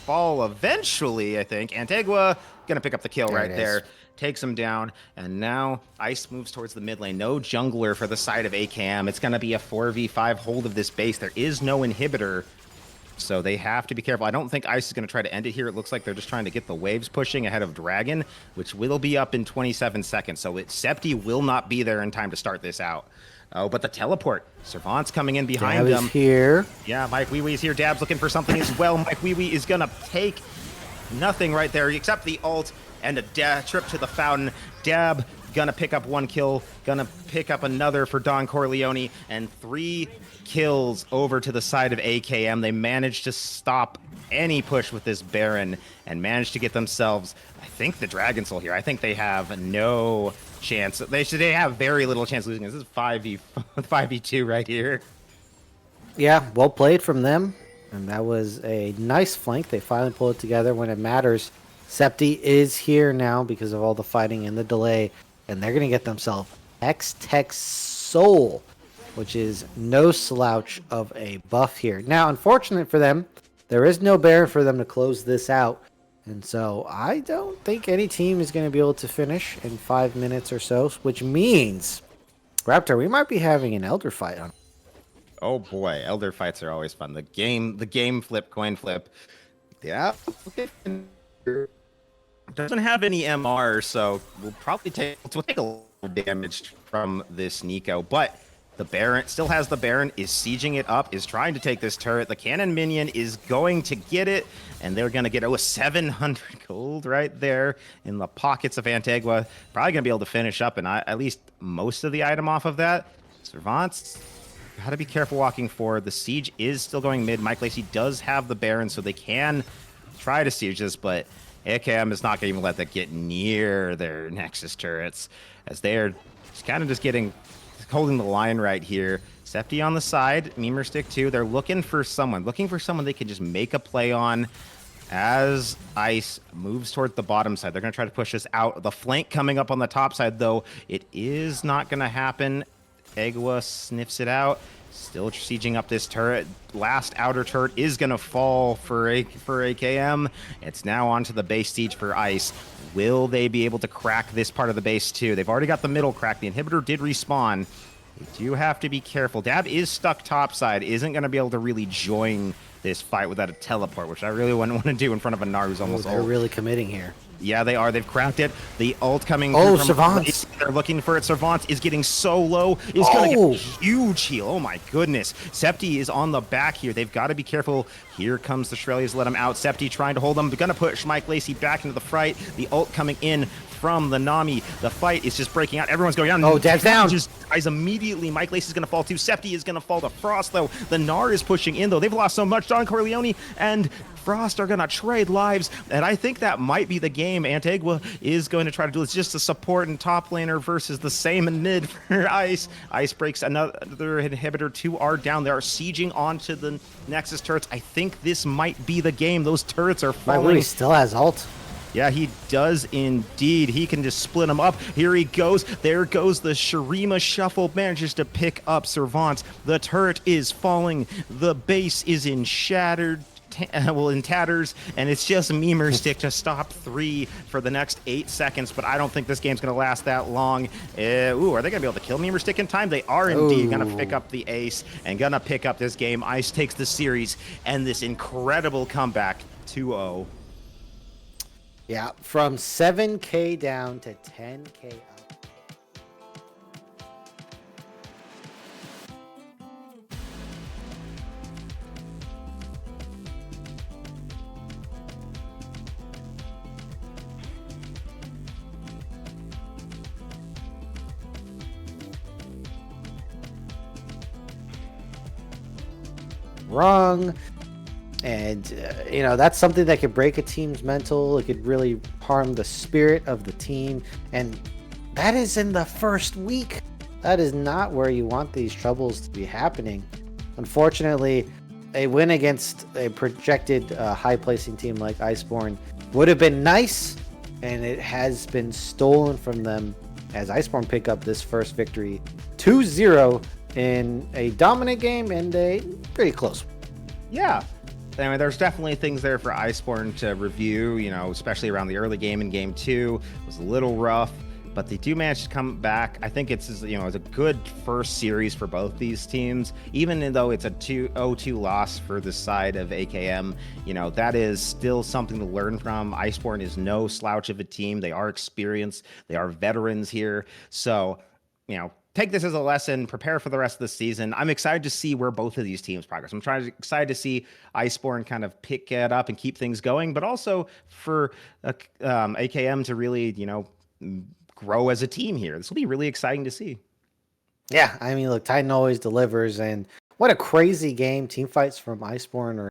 fall eventually, I think. Antigua going to pick up the kill right there. Takes him down. And now Ice moves towards the mid lane. No jungler for the side of AKM. It's going to be a 4v5 hold of this base. There is no inhibitor. So they have to be careful. I don't think Ice is going to try to end it here. It looks like they're just trying to get the waves pushing ahead of Dragon, which will be up in 27 seconds. So Septi will not be there in time to start this out. Oh, but the teleport. Servant's coming in behind them. Here. Yeah, Mike Wee Wee's here. Dab's looking for something as well. Mike Wee Wee is going to take nothing right there except the ult and a trip to the fountain. Dab gonna pick up 1 kill, gonna pick up another for Don Corleone, and 3 kills over to the side of AKM. They managed to stop any push with this Baron and managed to get themselves, I think, the Dragon Soul here. I think they have no chance. They have very little chance losing this. This is 5v2 right here. Yeah, well played from them. And that was a nice flank. They finally pulled it together when it matters. Septi is here now because of all the fighting and the delay. And they're going to get themselves X-Tech Soul, which is no slouch of a buff here. Now, unfortunate for them, there is no Baron for them to close this out. And so I don't think any team is going to be able to finish in 5 minutes or so, which means, Raptor, we might be having an Elder fight on. Oh boy, Elder fights are always fun. The game flip, coin flip. Yeah. Okay. Doesn't have any MR, so we'll take a little damage from this Nico, but the Baron still has the Baron, is sieging it up, is trying to take this turret. The cannon minion is going to get it, and they're going to get 700 gold right there in the pockets of Antigua. Probably going to be able to finish up and at least most of the item off of that. Servants, got to be careful walking forward. The siege is still going mid. Mike Lacey does have the Baron, so they can try to siege this, but AKM is not going to even let that get near their Nexus turrets, as they're kind of just holding the line right here. Septi on the side, Memer Stick too. They're looking for someone they can just make a play on as Ice moves towards the bottom side. They're going to try to push this out. The flank coming up on the top side, though, it is not going to happen. Egua sniffs it out. Still sieging up this turret. Last outer turret is going to fall for AKM. It's now onto the base siege for Ice. Will they be able to crack this part of the base too? They've already got the middle crack. The inhibitor did respawn. They do have to be careful. Dab is stuck topside. Isn't going to be able to really join this fight without a teleport, which I really wouldn't want to do in front of a Gnar who's almost They're really committing here. Yeah, they are. They've cracked it. The ult coming. Oh, Servants. They're looking for it. Servants is getting so low. Is going to get a huge heal. Oh, my goodness. Septi is on the back here. They've got to be careful. Here comes the Shurellies. Let him out. Septi trying to hold them. They're going to push Mike Lacey back into the fight. The ult coming in from the Nami. The fight is just breaking out. Everyone's going down. Oh, Dad's down. Just dies immediately. Mike Lacey's going to fall too. Septi is going to fall to Frost, though. The Gnar is pushing in, though. They've lost so much. Don Corleone and Frost are going to trade lives, and I think that might be the game. Antigua is going to try to do. It's just a support and top laner versus the same in mid for Ice. Ice breaks another inhibitor. 2 are down. They are sieging onto the Nexus turrets. I think this might be the game. Those turrets are falling. He still has ult. Yeah, he does indeed. He can just split them up. Here he goes. There goes the Shurima shuffle. Manages to pick up Servants. The turret is falling. The base is in tatters, and it's just Memer Stick to stop 3 for the next 8 seconds, but I don't think this game's going to last that long. Are they going to be able to kill Memer Stick in time? They are indeed going to pick up the ace and going to pick up this game. Ice takes the series and this incredible comeback 2-0. Yeah, from 7K down to 10K up. Wrong. And, that's something that could break a team's mental. It could really harm the spirit of the team. And that is in the first week. That is not where you want these troubles to be happening. Unfortunately, a win against a projected high-placing team like Iceborn would have been nice, and it has been stolen from them as Iceborn pick up this first victory 2-0 in a dominant game and a pretty close one. Yeah. I mean, there's definitely things there for Iceborn to review, especially around the early game in game 2. It was a little rough, but they do manage to come back. I think it's a good first series for both these teams, even though it's a 2-0-2 loss for the side of AKM. That is still something to learn from. Iceborn is no slouch of a team. They are experienced. They are veterans here. So, take this as a lesson, prepare for the rest of the season. I'm excited to see where both of these teams progress. I'm excited to see Iceborn kind of pick it up and keep things going, but also for AKM to really, grow as a team here. This will be really exciting to see. Yeah, I mean, look, Titan always delivers, and what a crazy game. Team fights from Iceborn are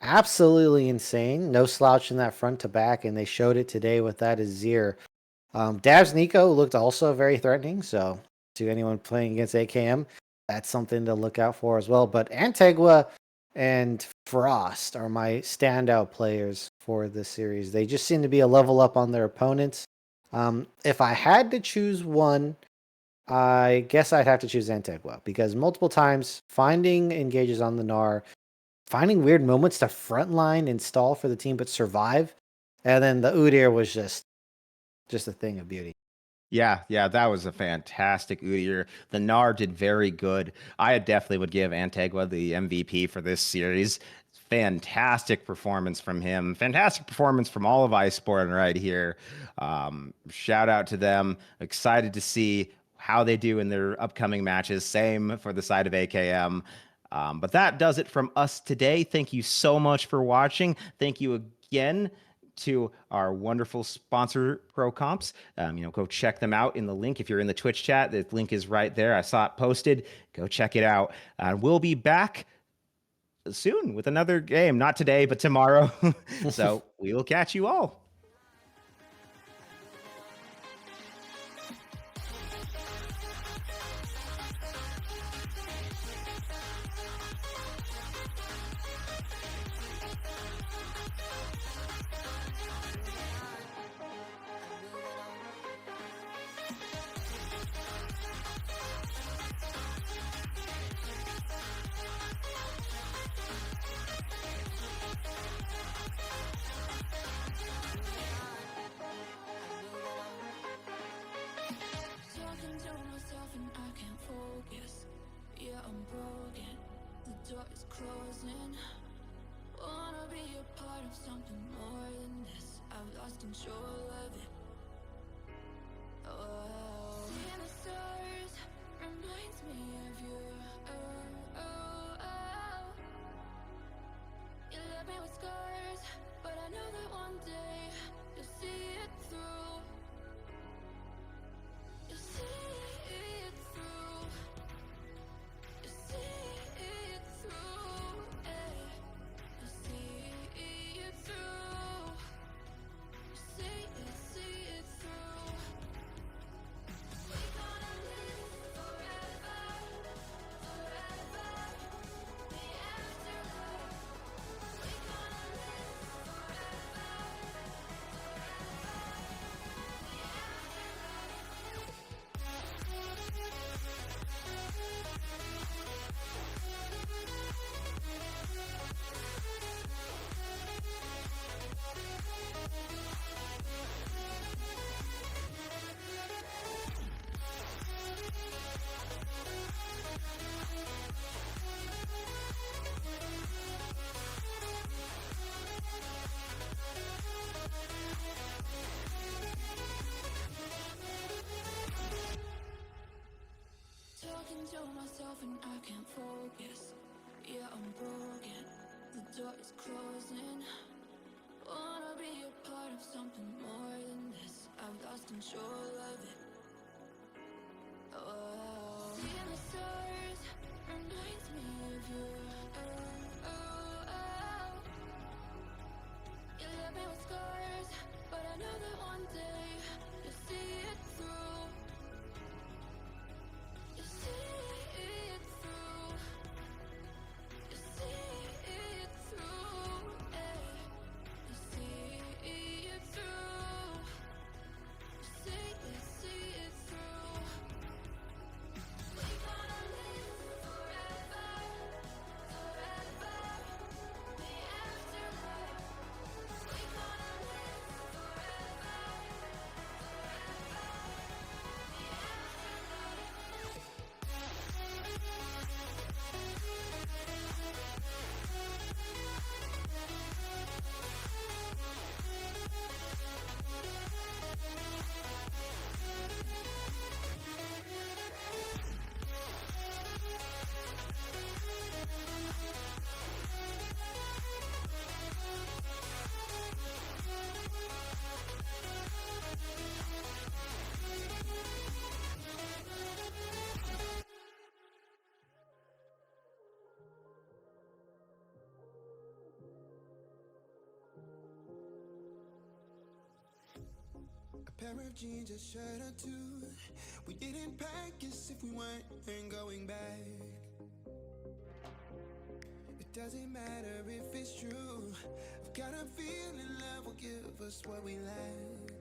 absolutely insane. No slouch in that front to back, and they showed it today with that Azir. Dabs Nico looked also very threatening, so to anyone playing against AKM, that's something to look out for as well. But Antigua and Frost are my standout players for this series. They just seem to be a level up on their opponents. If I had to choose one, I guess I'd have to choose Antigua because multiple times finding engages on the Gnar, finding weird moments to frontline and stall for the team but survive, and then the Udyr was just a thing of beauty. Yeah, that was a fantastic Udyr. The Gnar did very good. I definitely would give Antigua the MVP for this series. Fantastic performance from him. Fantastic performance from all of Iceborn right here. Shout out to them. Excited to see how they do in their upcoming matches. Same for the side of AKM. But that does it from us today. Thank you so much for watching. Thank you again to our wonderful sponsor, ProComps. Go check them out in the link. If you're in the Twitch chat, the link is right there. I saw it posted. Go check it out. We'll be back soon with another game. Not today, but tomorrow. So we will catch you all. Talking to myself and I can't focus. Yeah, I'm broken. The door is closing. Wanna be a part of something more than this. I've lost control of it. Oh, seeing the stars reminds me of you. Oh, oh, oh. You left me with scars, but I know that one day you'll see it through. You see it through. You see it through. You see it through. You see it through. We gonna live forever, forever. The afterlife. We gonna live forever, forever. The afterlife. Talking to myself and I can't focus. Yeah, I'm broken. The door is closing. Wanna be a part of something more than this. I've lost control of it. Oh, seeing the stars reminds me of you. Oh, oh, oh. You left me with scars, but I know that one day you'll see it through. You see it through. You see it through. You see it through. pair of jeans, a shirt or two. We didn't pack as if we weren't going back. It doesn't matter if it's true. I've got a feeling love will give us what we lack.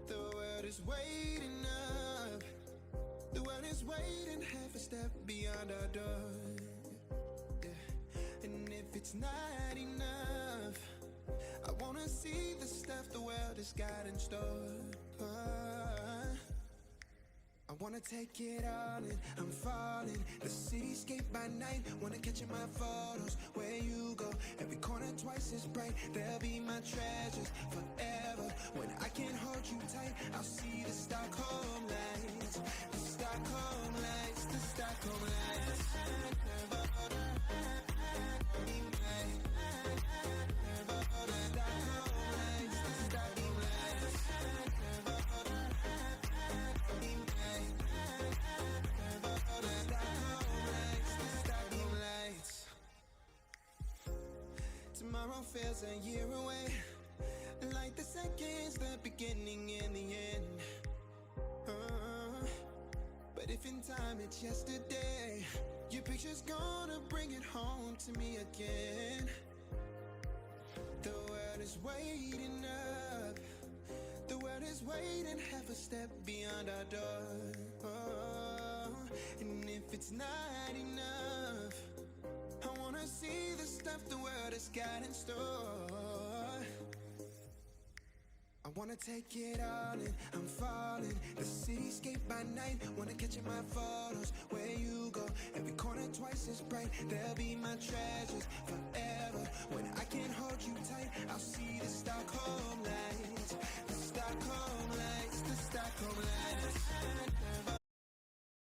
The world is waiting up. The world is waiting half a step beyond our door. Yeah. And if it's not enough, I wanna see the stuff the world has got in store. I wanna take it all in, I'm falling. The cityscape by night, wanna catch in my photos. Where you go, every corner twice as bright. They'll be my treasures forever. When I can't hold you tight, I'll see the Stockholm lights. The Stockholm lights, the Stockholm lights. Tomorrow feels a year away, like the seconds, the beginning and the end. But if in time it's yesterday, your picture's gonna bring it home to me again. The world is waiting up. The world is waiting half a step beyond our door. And if it's not enough, I wanna see the stuff the world has got in store. I wanna take it all in, I'm falling. The cityscape by night, wanna catch in my photos. Where you go, every corner twice as bright. They'll be my treasures forever. When I can't hold you tight, I'll see the Stockholm lights. The Stockholm lights, the Stockholm lights.